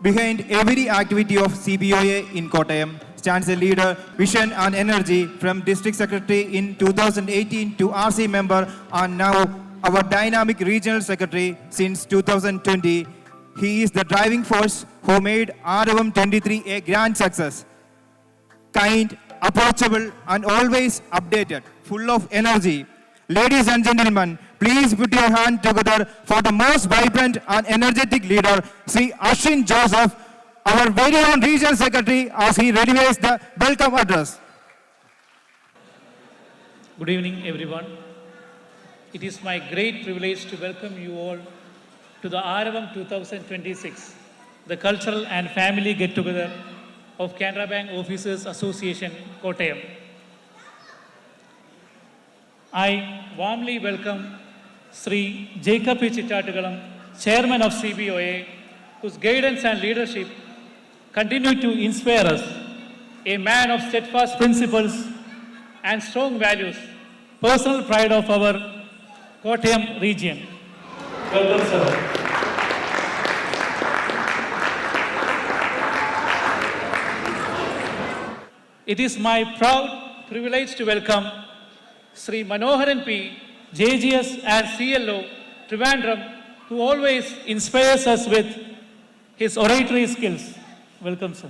Behind every activity of CBOA in Kottayam stands a leader, vision and energy. From District Secretary in 2018 to RC member and now our dynamic Regional Secretary since 2020. He is the driving force who made Aravam 23 a grand success. Kind, approachable and always updated, full of energy. Ladies and gentlemen, please put your hand together for the most vibrant and energetic leader, Sri Ashwin Joseph, our very own Regional Secretary, as he delivers the welcome address. Good evening, everyone. It is my great privilege to welcome you all to the Aravam 2026, the cultural and family get-together of Canara Bank Officers Association, Kottayam. I warmly welcome Sri Jacob P. Chittatugalam, Chairman of CBOA, whose guidance and leadership continue to inspire us, a man of steadfast principles and strong values, personal pride of our Kottayam region. Welcome, sir. It is my proud privilege to welcome Sri Manoharan P, JGS and CLO, Trivandrum, who always inspires us with his oratory skills. Welcome, sir.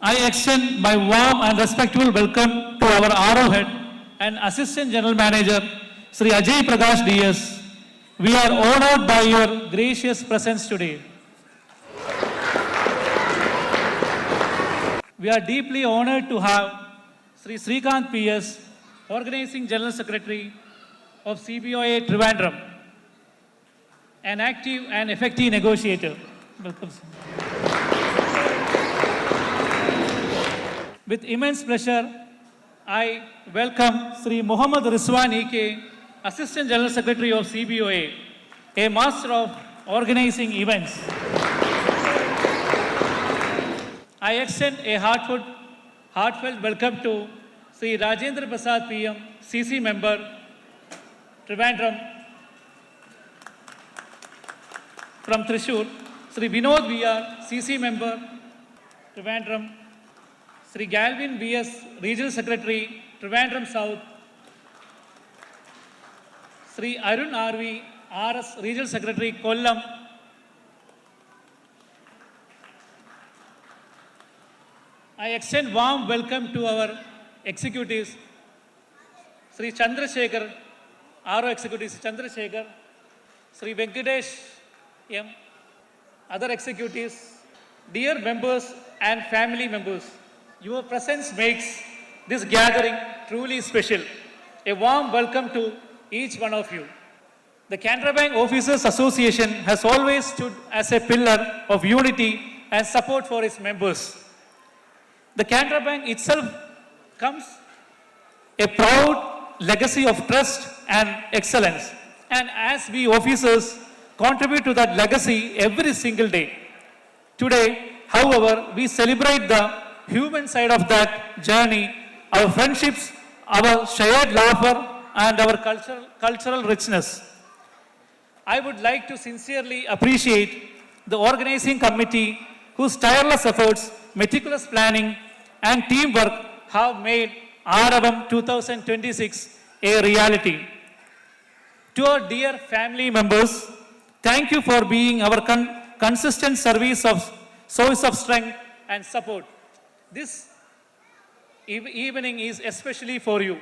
I extend my warm and respectful welcome to our RO Head and Assistant General Manager, Sri Ajay Prakash DS. We are honored by your gracious presence today. We are deeply honored to have Sri Srikanth PS, Organizing General Secretary of CBOA Trivandrum, an active and effective negotiator. Welcome, sir. With immense pleasure, I welcome Sri Muhammad Rizwan EK, Assistant General Secretary of CBOA, a master of organizing events. I extend a heartfelt welcome to Sri Rajendra Prasad PM, CC member, Trivandrum. From Thrissur, Sri Vinod VR, CC member, Trivandrum. Sri Galvin VS, Regional Secretary, Trivandrum South. Sri Arun RV, RS, Regional Secretary, Kollam. I extend warm welcome to our executives, Sri Chandrasekhar, RO executives, Chandrasekhar, Sri Venkatesh M, other executives, dear members and family members, your presence makes this gathering truly special. A warm welcome to each one of you. The Canara Bank Officers Association has always stood as a pillar of unity and support for its members. The Canara Bank itself comes a proud legacy of trust and excellence. And as we officers contribute to that legacy every single day. Today, however, we celebrate the human side of that journey, our friendships, our shared laughter, and our cultural richness. I would like to sincerely appreciate the organizing committee whose tireless efforts, meticulous planning, and teamwork have made Aravam 2026 a reality. To our dear family members, thank you for being our consistent source of strength and support. This evening is especially for you.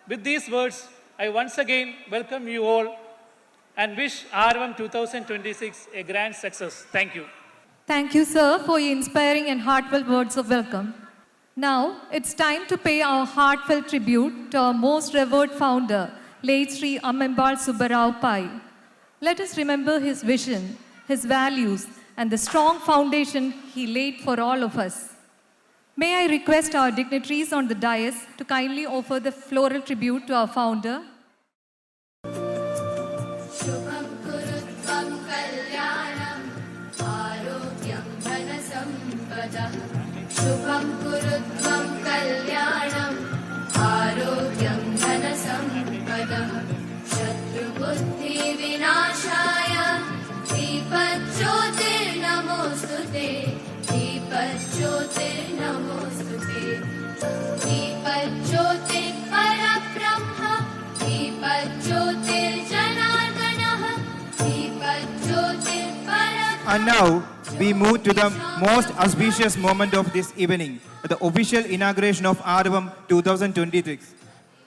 With these words, I once again welcome you all and wish Aravam 2026 a grand success. Thank you. Thank you, sir, for your inspiring and heartfelt words of welcome. Now, it's time to pay our heartfelt tribute to our most revered founder, late Sri Amembal Subbarao Pai. Let us remember his vision, his values, and the strong foundation he laid for all of us. May I request our dignitaries on the dais to kindly offer the floral tribute to our founder. Shubham Kurutvam Kalyanam Arogyam Dhanasampada Shubham Kurutvam Kalyanam Arogyam Dhanasampada Shatru Buddhi नमोऽस्तुते दीपज्योतिर्परब्रह्म दीपज्योतिर्जनार्दनः दीपज्योतिर्पर. And now we move to the most auspicious moment of this evening, the official inauguration of Aravam 2026.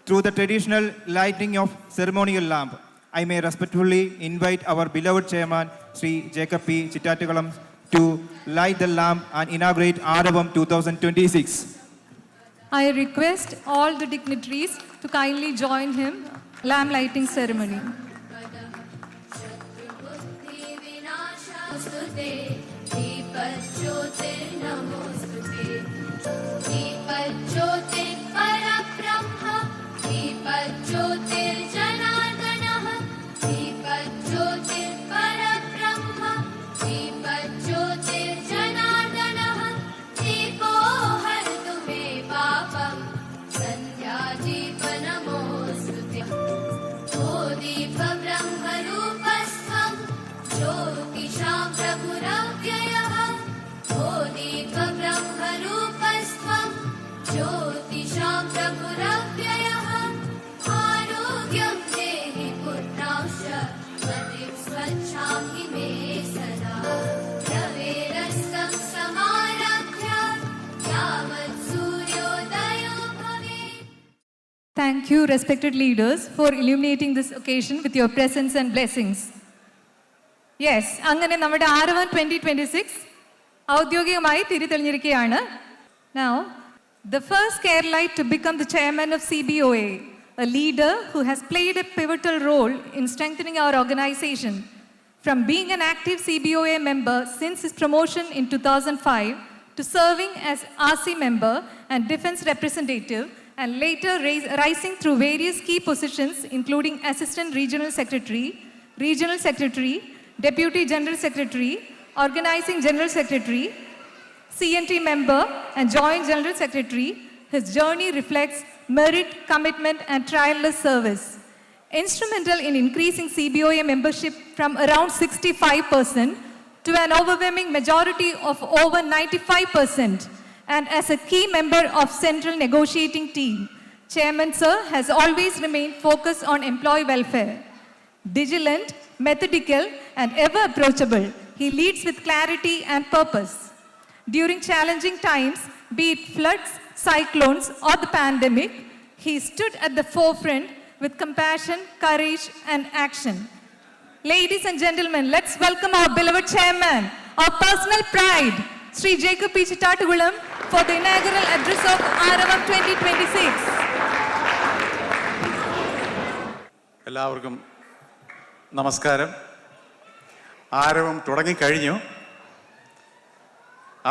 Through the traditional lighting of ceremonial lamp, I may respectfully invite our beloved chairman, Sri Jacob P. Chittatugalam, to light the lamp and inaugurate Aravam 2026. I request all the dignitaries to kindly join him lamp lighting ceremony. शत्रुबुद्धिविनाशास्तुते दीपज्योतिर्नमोऽस्तुते दीपज्योतिर्परब्रह्म दीपज्योतिर्जनार्दनः दीपज्योतिर्परब्रह्म दीपज्योतिर्जनार्दनः दीपो हरतु मे पापं सन्ध्यादीपनमोऽस्तुते ओ दीपब्रह्मरूपस्त्वं ज्योतिषां प्रभुरव्ययः ओ दीपब्रह्मरूपस्त्वं ज्योतिषां प्रभुरव्ययः आरोग्यं देहि पुत्रांश मतिं स्वच्छामि मे सदा रवेरस्तं समारभ्य यावत् सूर्योदयो भवेत्. Thank you, respected leaders, for illuminating this occasion with your presence and blessings. Yes, അങ്ങനെ നമ്മുടെ ആരവം 2026 ഔദ്യോഗികമായി തിരിതെളിഞ്ഞിരിക്കുകയാണ്. Now, the first Keralite to become the chairman of CBOA, a leader who has played a pivotal role in strengthening our organization. From being an active CBOA member since his promotion in 2005 to serving as RC member and defense representative, and later rising through various key positions including Assistant Regional Secretary, Deputy General Secretary, Organizing General Secretary, CNT member and Joint General Secretary, his journey reflects merit, commitment and tireless service. Instrumental in increasing CBOA membership from around 65% to an overwhelming majority of over 95%, and as a key member of Central Negotiating Team, Chairman Sir has always remained focused on employee welfare. Vigilant, methodical, and ever approachable, he leads with clarity and purpose. During challenging times, be it floods, cyclones, or the pandemic, he stood at the forefront with compassion, courage, and action. Ladies and gentlemen, let's welcome our beloved chairman, our personal pride, Sri Jacob P. Chittatugalam, for the inaugural address of Aravam 2026. എല്ലാവർക്കും നമസ്കാരം. ആരവം തുടങ്ങിക്കഴിഞ്ഞു.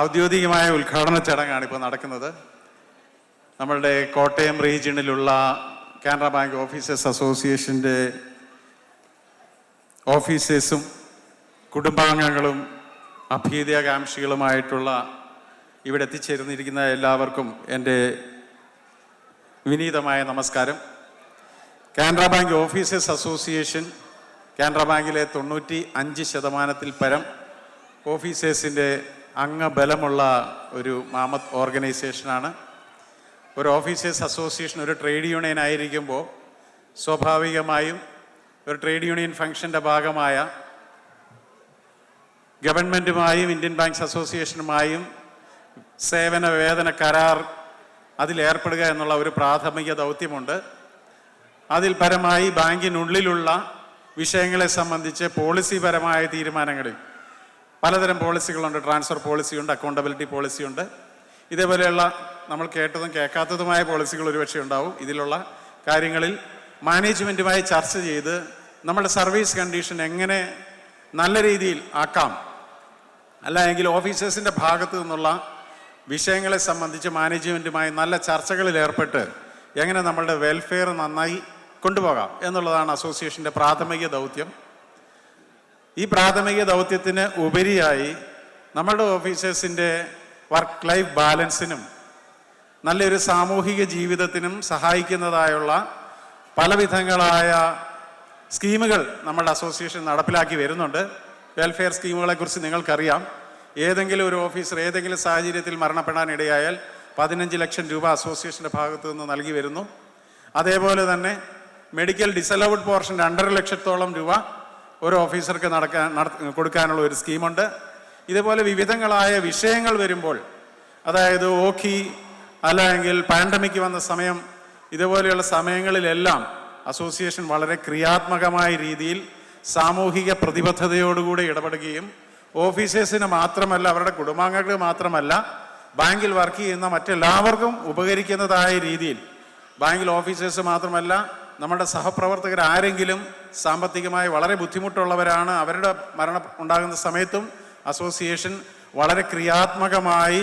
ഔദ്യോഗികമായ ഉദ്ഘാടന ചടങ്ങാണ് ഇപ്പോൾ നടക്കുന്നത്. നമ്മളുടെ കോട്ടയം റീജിയണിലുള്ള കാനറ ബാങ്ക് ഓഫീസേഴ്സ് അസോസിയേഷൻ്റെ ഓഫീസേഴ്സും കുടുംബാംഗങ്ങളും അഭ്യുദയകാംക്ഷികളുമായിട്ടുള്ള ഇവിടെ എത്തിച്ചേർന്നിരിക്കുന്ന എല്ലാവർക്കും എൻ്റെ വിനീതമായ നമസ്കാരം. Canara bank officers association Canara ബാങ്കിലെ 95% പരം ഓഫീസേഴ്സിൻ്റെ അംഗബലമുള്ള ഒരു മാമത്ത് ഓർഗനൈസേഷനാണ്. ഒരു ഓഫീസേഴ്സ് അസോസിയേഷൻ ഒരു ട്രേഡ് യൂണിയൻ ആയിരിക്കുമ്പോൾ സ്വാഭാവികമായും ഒരു ട്രേഡ് യൂണിയൻ ഫംഗ്ഷൻ്റെ ഭാഗമായ ഗവൺമെൻറ്റുമായും ഇന്ത്യൻ ബാങ്ക്സ് അസോസിയേഷനുമായും സേവന വേതന കരാർ അതിലേർപ്പെടുക എന്നുള്ള ഒരു പ്രാഥമിക ദൗത്യമുണ്ട്. അതിൽ പരമായി ബാങ്കിനുള്ളിലുള്ള വിഷയങ്ങളെ സംബന്ധിച്ച് പോളിസിപരമായ തീരുമാനങ്ങളിൽ പലതരം പോളിസികളുണ്ട്. Transfer പോളിസിയുണ്ട്, accountability പോളിസിയുണ്ട്. ഇതേപോലെയുള്ള നമ്മൾ കേട്ടതും കേൾക്കാത്തതുമായ പോളിസികൾ ഒരുപക്ഷെ ഉണ്ടാവും. ഇതിലുള്ള കാര്യങ്ങളിൽ മാനേജ്മെൻറ്റുമായി ചർച്ച ചെയ്ത് നമ്മുടെ സർവീസ് കണ്ടീഷൻ എങ്ങനെ നല്ല രീതിയിൽ ആക്കാം, അല്ലെങ്കിൽ ഓഫീസേഴ്സിൻ്റെ ഭാഗത്തു നിന്നുള്ള വിഷയങ്ങളെ സംബന്ധിച്ച് മാനേജ്മെൻറ്റുമായി നല്ല ചർച്ചകളിൽ ഏർപ്പെട്ട് എങ്ങനെ നമ്മളുടെ വെൽഫെയർ നന്നായി കൊണ്ടുപോകാം എന്നുള്ളതാണ് അസോസിയേഷൻ്റെ പ്രാഥമിക ദൗത്യം. ഈ പ്രാഥമിക ദൗത്യത്തിന് ഉപരിയായി നമ്മളുടെ ഓഫീസേഴ്സിൻ്റെ വർക്ക് ലൈഫ് ബാലൻസിനും നല്ലൊരു സാമൂഹിക ജീവിതത്തിനും സഹായിക്കുന്നതായുള്ള പലവിധങ്ങളായ സ്കീമുകൾ നമ്മളുടെ അസോസിയേഷൻ നടപ്പിലാക്കി വരുന്നുണ്ട്. വെൽഫെയർ സ്കീമുകളെക്കുറിച്ച് നിങ്ങൾക്കറിയാം. ഏതെങ്കിലും ഒരു ഓഫീസർ ഏതെങ്കിലും സാഹചര്യത്തിൽ മരണപ്പെടാനിടയായാൽ 15 ലക്ഷം രൂപ അസോസിയേഷൻ്റെ ഭാഗത്തു നിന്ന് നൽകി വരുന്നു. അതേപോലെ തന്നെ മെഡിക്കൽ ഡിസലൗഡ് പോർഷൻ 2.5 ലക്ഷത്തോളം രൂപ ഒരു ഓഫീസർക്ക് കൊടുക്കാനുള്ള ഒരു സ്കീമുണ്ട്. ഇതുപോലെ വിവിധങ്ങളായ വിഷയങ്ങൾ വരുമ്പോൾ, അതായത് ഓഖി അല്ലെങ്കിൽ പാൻഡമിക് വന്ന സമയം, ഇതുപോലെയുള്ള സമയങ്ങളിലെല്ലാം അസോസിയേഷൻ വളരെ ക്രിയാത്മകമായ രീതിയിൽ സാമൂഹിക പ്രതിബദ്ധതയോടുകൂടി ഇടപെടുകയും ഓഫീസേഴ്സിന് മാത്രമല്ല, അവരുടെ കുടുംബാംഗങ്ങൾക്ക് മാത്രമല്ല, ബാങ്കിൽ വർക്ക് ചെയ്യുന്ന മറ്റെല്ലാവർക്കും ഉപകരിക്കുന്നതായ രീതിയിൽ, ബാങ്കിൽ ഓഫീസേഴ്സ് മാത്രമല്ല, നമ്മുടെ സഹപ്രവർത്തകർ ആരെങ്കിലും സാമ്പത്തികമായി വളരെ ബുദ്ധിമുട്ടുള്ളവരാണ്, അവരുടെ മരണം ഉണ്ടാകുന്ന സമയത്തും അസോസിയേഷൻ വളരെ ക്രിയാത്മകമായി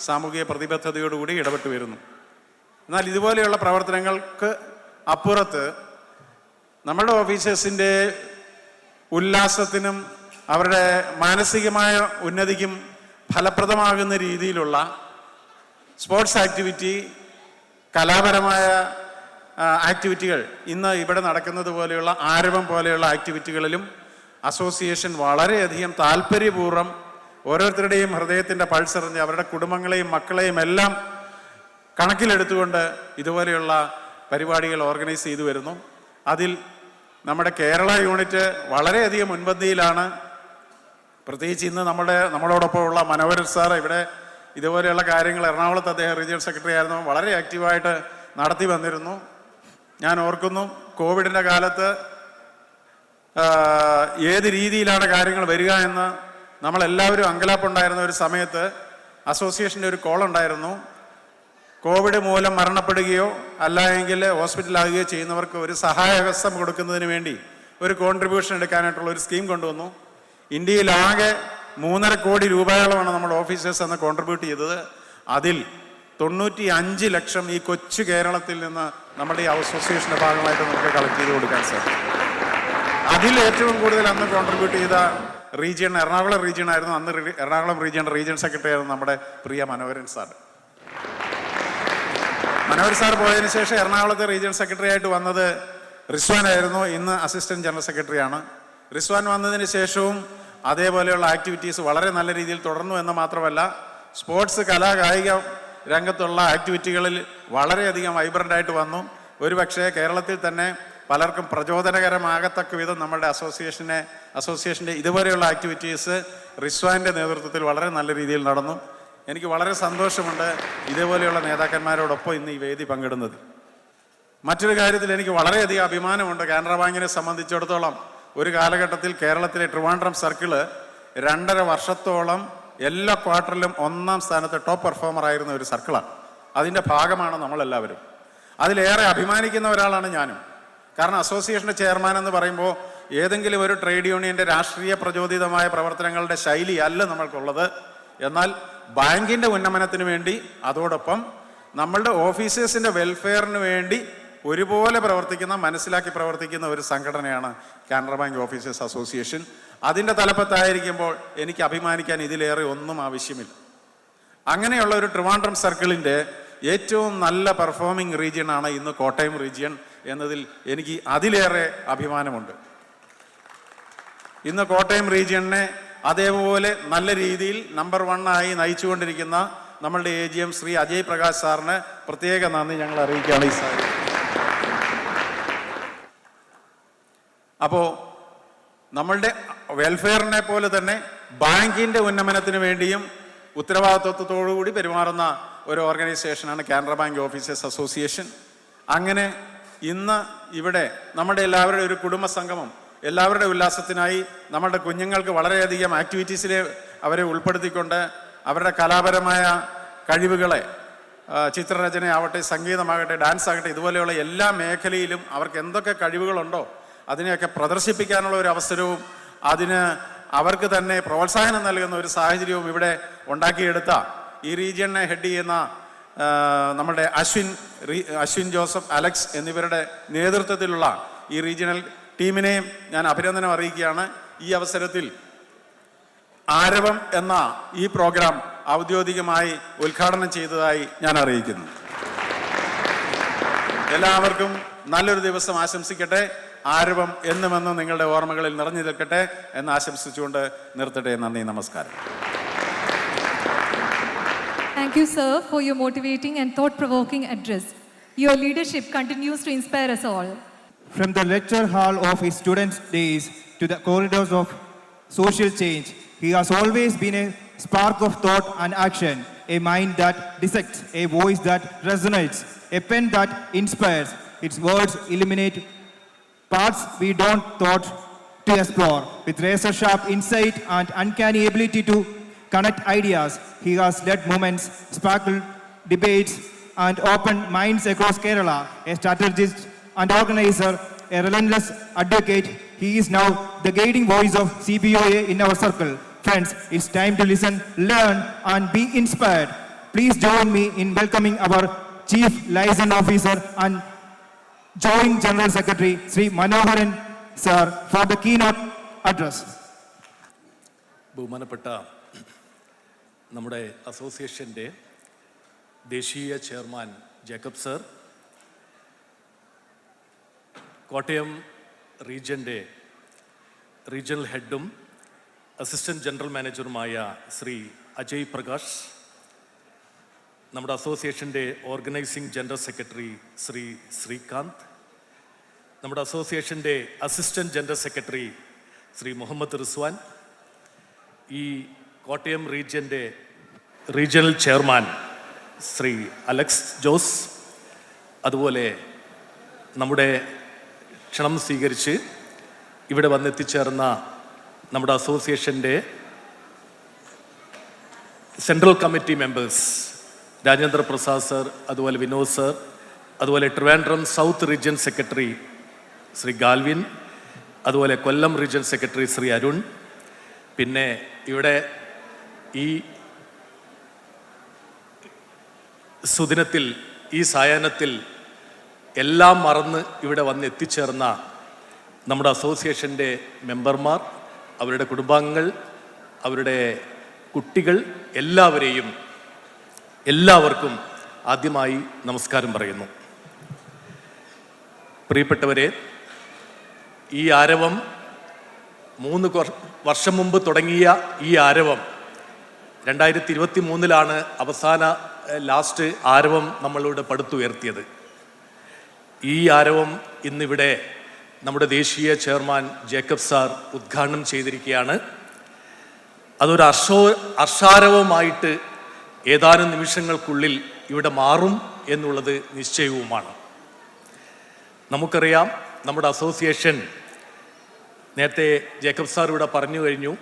സാമൂഹിക പ്രതിബദ്ധതയോടുകൂടി ഇടപെട്ട് വരുന്നു. എന്നാൽ ഇതുപോലെയുള്ള പ്രവർത്തനങ്ങൾക്ക് അപ്പുറത്ത് നമ്മുടെ ഓഫീസേഴ്സിൻ്റെ ഉല്ലാസത്തിനും അവരുടെ മാനസികമായ ഉന്നതിക്കും ഫലപ്രദമാകുന്ന രീതിയിലുള്ള സ്പോർട്സ് ആക്ടിവിറ്റി, കലാപരമായ ആക്ടിവിറ്റികൾ, ഇന്ന് ഇവിടെ നടക്കുന്നത് പോലെയുള്ള ആരവം പോലെയുള്ള ആക്ടിവിറ്റികളിലും അസോസിയേഷൻ വളരെയധികം താല്പര്യപൂർവ്വം ഓരോരുത്തരുടെയും ഹൃദയത്തിൻ്റെ പൾസറിഞ്ഞ് അവരുടെ കുടുംബങ്ങളെയും മക്കളെയും എല്ലാം കണക്കിലെടുത്തുകൊണ്ട് ഇതുപോലെയുള്ള പരിപാടികൾ ഓർഗനൈസ് ചെയ്തു വരുന്നു. അതിൽ നമ്മുടെ കേരള യൂണിറ്റ് വളരെയധികം മുൻപന്തിയിലാണ്. പ്രത്യേകിച്ച് ഇന്ന് നമ്മളോടൊപ്പമുള്ള മനോഹരൻ സാർ ഇവിടെ ഇതുപോലെയുള്ള കാര്യങ്ങൾ എറണാകുളത്ത് അദ്ദേഹം റീജിയണൽ സെക്രട്ടറി ആയിരുന്നു, വളരെ ആക്റ്റീവായിട്ട് നടത്തി വന്നിരുന്നു. ഞാൻ ഓർക്കുന്നു, കോവിഡിൻ്റെ കാലത്ത് ഏത് രീതിയിലാണ് കാര്യങ്ങൾ വരിക എന്ന് നമ്മളെല്ലാവരും അങ്കലാപ്പുണ്ടായിരുന്ന ഒരു സമയത്ത് അസോസിയേഷൻ്റെ ഒരു കോൾ ഉണ്ടായിരുന്നു. കോവിഡ് മൂലം മരണപ്പെടുകയോ അല്ല എങ്കിൽ ഹോസ്പിറ്റലാകുകയോ ചെയ്യുന്നവർക്ക് ഒരു സഹായഹസ്തം കൊടുക്കുന്നതിന് വേണ്ടി ഒരു കോൺട്രിബ്യൂഷൻ എടുക്കാനായിട്ടുള്ള ഒരു സ്കീം കൊണ്ടുവന്നു. ഇന്ത്യയിലാകെ 3.5 കോടി രൂപയോളമാണ് നമ്മുടെ ഓഫീസേഴ്സ് അന്ന് കോൺട്രിബ്യൂട്ട് ചെയ്തത്. അതിൽ 95 ലക്ഷം ഈ കൊച്ചു കേരളത്തിൽ നിന്ന് നമ്മുടെ ഈ അസോസിയേഷൻ്റെ ഭാഗമായിട്ട് നമുക്ക് കളക്ട് ചെയ്ത് കൊടുക്കാൻ സാധിക്കും. അതിൽ ഏറ്റവും കൂടുതൽ അന്ന് കോൺട്രിബ്യൂട്ട് ചെയ്ത റീജിയൺ എറണാകുളം റീജിയൺ ആയിരുന്നു. അന്ന് എറണാകുളം റീജിയൺ സെക്രട്ടറി ആയിരുന്നു നമ്മുടെ പ്രിയ മനോഹരൻ സാർ. മനോഹർ സാർ പോയതിനു ശേഷം എറണാകുളത്തെ റീജിയണൽ സെക്രട്ടറി ആയിട്ട് വന്നത് റിസ്വാൻ ആയിരുന്നു. ഇന്ന് അസിസ്റ്റന്റ് ജനറൽ സെക്രട്ടറിയാണ്. റിസ്വാൻ വന്നതിന് ശേഷവും അതേപോലെയുള്ള ആക്ടിവിറ്റീസ് വളരെ നല്ല രീതിയിൽ തുടർന്നു എന്ന് മാത്രമല്ല, സ്പോർട്സ് കായിക രംഗത്തുള്ള ആക്ടിവിറ്റികളിൽ വളരെയധികം വൈബ്രൻ്റായിട്ട് വന്നു. ഒരുപക്ഷെ കേരളത്തിൽ തന്നെ പലർക്കും പ്രചോദനകരമാകത്തക്ക വിധം നമ്മുടെ അസോസിയേഷൻ്റെ ഇതുവരെയുള്ള ആക്ടിവിറ്റീസ് റിസ്വാൻ്റെ നേതൃത്വത്തിൽ വളരെ നല്ല രീതിയിൽ നടന്നു. എനിക്ക് വളരെ സന്തോഷമുണ്ട് ഇതേപോലെയുള്ള നേതാക്കന്മാരോടൊപ്പം ഇന്ന് ഈ വേദി പങ്കിടുന്നത്. മറ്റൊരു കാര്യത്തിൽ എനിക്ക് വളരെയധികം അഭിമാനമുണ്ട്. കാനറ ബാങ്കിനെ സംബന്ധിച്ചിടത്തോളം ഒരു കാലഘട്ടത്തിൽ കേരളത്തിലെ ട്രിവാൻഡ്രം സർക്കിള് 2.5 വർഷത്തോളം എല്ലാ ക്വാർട്ടറിലും 1ാം സ്ഥാനത്ത് ടോപ്പ് പെർഫോമർ ആയിരുന്ന ഒരു സർക്കിളാണ്. അതിൻ്റെ ഭാഗമാണ് നമ്മളെല്ലാവരും. അതിലേറെ അഭിമാനിക്കുന്ന ഒരാളാണ് ഞാനും. കാരണം അസോസിയേഷൻ്റെ ചെയർമാൻ എന്ന് പറയുമ്പോൾ ഏതെങ്കിലും ഒരു ട്രേഡ് യൂണിയൻ്റെ രാഷ്ട്രീയ പ്രചോദിതമായ പ്രവർത്തനങ്ങളുടെ ശൈലി അല്ല നമ്മൾക്കുള്ളത്. എന്നാൽ ബാങ്കിൻ്റെ ഉന്നമനത്തിന് വേണ്ടി, അതോടൊപ്പം നമ്മളുടെ ഓഫീസേഴ്സിൻ്റെ വെൽഫെയറിന് വേണ്ടി ഒരുപോലെ മനസ്സിലാക്കി പ്രവർത്തിക്കുന്ന ഒരു സംഘടനയാണ് കാനറ ബാങ്ക് ഓഫീസേഴ്സ് അസോസിയേഷൻ. അതിൻ്റെ തലപ്പത്തായിരിക്കുമ്പോൾ എനിക്ക് അഭിമാനിക്കാൻ ഇതിലേറെ ഒന്നും ആവശ്യമില്ല. അങ്ങനെയുള്ള ഒരു ട്രിവാൻഡ്രം സർക്കിളിൻ്റെ ഏറ്റവും നല്ല പെർഫോമിംഗ് റീജിയനാണ് ഇന്ന് കോട്ടയം റീജിയൻ എന്നതിൽ എനിക്ക് അതിലേറെ അഭിമാനമുണ്ട്. ഇന്ന് കോട്ടയം റീജിയനെ അതേപോലെ നല്ല രീതിയിൽ നമ്പർ 1 ആയി നയിച്ചുകൊണ്ടിരിക്കുന്ന നമ്മളുടെ AGM ശ്രീ അജയ് പ്രകാശ് സാറിന് പ്രത്യേക നന്ദി ഞങ്ങൾ അറിയിക്കുകയാണ് ഈ സാഹചര്യം. അപ്പോൾ നമ്മളുടെ വെൽഫെയറിനെ പോലെ തന്നെ ബാങ്കിൻ്റെ ഉന്നമനത്തിന് വേണ്ടിയും ഉത്തരവാദിത്വത്തോടുകൂടി പെരുമാറുന്ന ഒരു ഓർഗനൈസേഷനാണ് കാനറ ബാങ്ക് ഓഫീസേഴ്സ് അസോസിയേഷൻ. അങ്ങനെ ഇന്ന് ഇവിടെ നമ്മുടെ എല്ലാവരുടെയും ഒരു കുടുംബ സംഗമം, എല്ലാവരുടെ ഉല്ലാസത്തിനായി നമ്മുടെ കുഞ്ഞുങ്ങൾക്ക് വളരെയധികം ആക്ടിവിറ്റീസിൽ അവരെ ഉൾപ്പെടുത്തിക്കൊണ്ട് അവരുടെ കലാപരമായ കഴിവുകളെ, ചിത്രരചനയാവട്ടെ, സംഗീതമാകട്ടെ, ഡാൻസ് ആകട്ടെ, ഇതുപോലെയുള്ള എല്ലാ മേഖലയിലും അവർക്ക് എന്തൊക്കെ കഴിവുകളുണ്ടോ അതിനെയൊക്കെ പ്രദർശിപ്പിക്കാനുള്ള ഒരു അവസരവും അതിന് അവർക്ക് തന്നെ പ്രോത്സാഹനം നൽകുന്ന ഒരു സാഹചര്യവും ഇവിടെ ഉണ്ടാക്കിയെടുത്ത ഈ റീജിയനെ ഹെഡ് ചെയ്യുന്ന നമ്മുടെ അശ്വിൻ ജോസഫ്, അലക്സ് എന്നിവരുടെ നേതൃത്വത്തിലുള്ള ഈ റീജിയണൽ ടീമിനെയും ഞാൻ അഭിനന്ദനം അറിയിക്കുകയാണ്. ഈ അവസരത്തിൽ ആരവം എന്ന ഈ പ്രോഗ്രാം ഔദ്യോഗികമായി ഉദ്ഘാടനം ചെയ്തതായി ഞാൻ അറിയിക്കുന്നു. എല്ലാവർക്കും നല്ലൊരു ദിവസം ആശംസിക്കട്ടെ. ആരവം എന്നുമെന്നും നിങ്ങളുടെ ഓർമ്മകളിൽ നിറഞ്ഞു നിൽക്കട്ടെ എന്ന് ആശംസിച്ചുകൊണ്ട് നിർത്തട്ടെ. നന്ദി, നമസ്കാരം. Thank you, sir, for your motivating and thought-provoking address. Your leadership continues to inspire us all. From the lecture hall of his students' days to the corridors of social change, he has always been a spark of thought and action, a mind that dissects, a voice that resonates, a pen that inspires. Its words illuminate paths we don't thought to explore. With razor-sharp insight and uncanny ability to connect ideas, he has led movements, sparkled debates, and opened minds across Kerala. A strategist and organizer, a relentless advocate, he is now the guiding voice of CBOA in our circle. Friends, it's time to listen, learn, and be inspired. Please join me in welcoming our Chief Liaison Officer and Joint General Secretary, Sri Manoharan Sir, for the keynote address. ബഹുമാനപ്പെട്ട നമ്മുടെ അസോസിയേഷൻ്റെ ദേശീയ chairman Jacob sir, Kottayam റീജിയൻ്റെ regional ഹെഡും assistant general മാനേജറുമായ ശ്രീ അജയ് പ്രകാശ്, നമ്മുടെ അസോസിയേഷൻ്റെ organising general secretary Shri Srikanth, നമ്മുടെ അസോസിയേഷൻ്റെ assistant general secretary Shri Muhammad Rizwan, ഈ കോട്ടയം റീജിയൻ്റെ റീജിയണൽ ചെയർമാൻ ശ്രീ അലക്സ് ജോസ്, അതുപോലെ നമ്മുടെ ക്ഷണം സ്വീകരിച്ച് ഇവിടെ വന്നെത്തിച്ചേർന്ന നമ്മുടെ അസോസിയേഷൻ്റെ central committee members Rajendra Prasad sir, അതുപോലെ വിനോദ് സർ, അതുപോലെ Trivandrum south region secretary Shri Galvin, അതുപോലെ കൊല്ലം റീജിയൻ സെക്രട്ടറി ശ്രീ അരുൺ, പിന്നെ ഇവിടെ ഈ സുദിനത്തിൽ, ഈ സായാഹ്നത്തിൽ എല്ലാം മറന്ന് ഇവിടെ വന്ന് എത്തിച്ചേർന്ന നമ്മുടെ അസോസിയേഷൻ്റെ മെമ്പർമാർ, അവരുടെ കുടുംബാംഗങ്ങൾ, അവരുടെ കുട്ടികൾ, എല്ലാവർക്കും ആദ്യമായി നമസ്കാരം പറയുന്നു. പ്രിയപ്പെട്ടവരെ, ഈ ആരവം 3 വർഷം മുമ്പ് തുടങ്ങിയ ഈ ആരവം 2023 അവസാന ലാസ്റ്റ് ആരവം നമ്മളിവിടെ പടുത്തുയർത്തിയത്. ഈ ആരവം ഇന്നിവിടെ നമ്മുടെ ദേശീയ ചെയർമാൻ ജേക്കബ് സാർ ഉദ്ഘാടനം ചെയ്തിരിക്കുകയാണ്. അതൊരു അർഷാരവമായിട്ട് ഏതാനും നിമിഷങ്ങൾക്കുള്ളിൽ ഇവിടെ മാറും എന്നുള്ളത് നിശ്ചയവുമാണ്. നമുക്കറിയാം, നമ്മുടെ അസോസിയേഷൻ, നേരത്തെ ജേക്കബ് സാർ ഇവിടെ പറഞ്ഞു കഴിഞ്ഞു,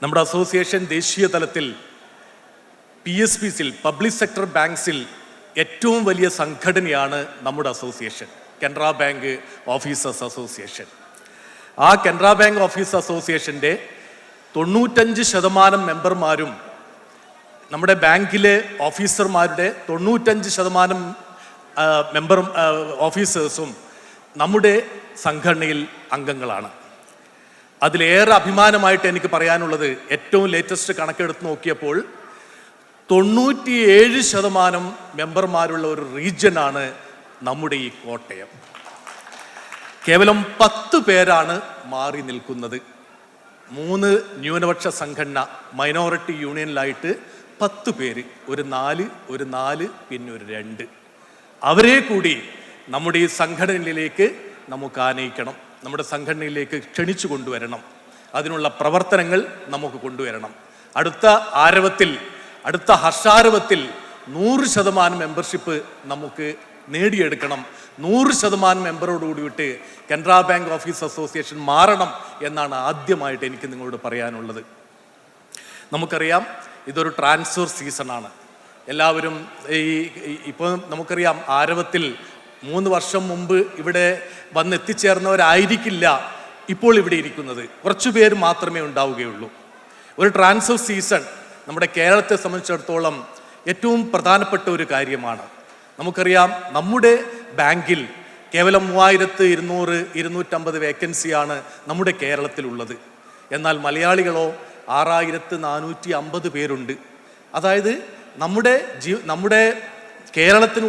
നമ്മുടെ അസോസിയേഷൻ ദേശീയ തലത്തിൽ PSBസിൽ, പബ്ലിക് സെക്ടർ ബാങ്ക്സിൽ ഏറ്റവും വലിയ സംഘടനയാണ് നമ്മുടെ association, Canara bank officers association. ആ കനറ ബാങ്ക് ഓഫീസ് അസോസിയേഷൻ്റെ 95% മെമ്പർമാരും, നമ്മുടെ ബാങ്കിലെ ഓഫീസർമാരുടെ 95% ഓഫീസേഴ്സും നമ്മുടെ സംഘടനയിൽ അംഗങ്ങളാണ്. അതിലേറെ അഭിമാനമായിട്ട് എനിക്ക് പറയാനുള്ളത്, ഏറ്റവും ലേറ്റസ്റ്റ് കണക്കെടുത്ത് നോക്കിയപ്പോൾ 97% മെമ്പർമാരുള്ള ഒരു റീജിയനാണ് നമ്മുടെ ഈ കോട്ടയം. കേവലം 10 പേരാണ് മാറി നിൽക്കുന്നത്. 3 ന്യൂനപക്ഷ സംഘടന മൈനോറിറ്റി യൂണിയനിലായിട്ട് 10 പേര്, ഒരു 4 പിന്നെ ഒരു 2, അവരെ കൂടി നമ്മുടെ ഈ സംഘടനയിലേക്ക് നമുക്ക് ആനയിക്കണം, നമ്മുടെ സംഘടനയിലേക്ക് ക്ഷണിച്ചു കൊണ്ടുവരണം. അതിനുള്ള പ്രവർത്തനങ്ങൾ നമുക്ക് കൊണ്ടുവരണം. അടുത്ത ആരവത്തിൽ, അടുത്ത ഹർഷാരവത്തിൽ 100% മെമ്പർഷിപ്പ് നമുക്ക് നേടിയെടുക്കണം. 100% മെമ്പറോട് കൂടിയിട്ട് കനറ ബാങ്ക് ഓഫീസ് അസോസിയേഷൻ മാറണം എന്നാണ് ആദ്യമായിട്ട് എനിക്ക് നിങ്ങളോട് പറയാനുള്ളത്. നമുക്കറിയാം, ഇതൊരു ട്രാൻസ്ഫർ സീസണാണ്. എല്ലാവരും ഇപ്പോൾ നമുക്കറിയാം, ആരവത്തിൽ 3 വർഷം മുമ്പ് ഇവിടെ വന്നെത്തിച്ചേർന്നവരായിരിക്കില്ല ഇപ്പോൾ ഇവിടെ ഇരിക്കുന്നത്, കുറച്ചു പേര് മാത്രമേ ഉണ്ടാവുകയുള്ളൂ. ഒരു ട്രാൻസ്ഫർ സീസൺ നമ്മുടെ കേരളത്തെ സംബന്ധിച്ചിടത്തോളം ഏറ്റവും പ്രധാനപ്പെട്ട ഒരു കാര്യമാണ്. നമുക്കറിയാം, നമ്മുടെ ബാങ്കിൽ കേവലം 3200-250 വേക്കൻസിയാണ് നമ്മുടെ കേരളത്തിലുള്ളത്. എന്നാൽ മലയാളികളോ 6450 പേരുണ്ട്. അതായത് നമ്മുടെ കേരളത്തിന്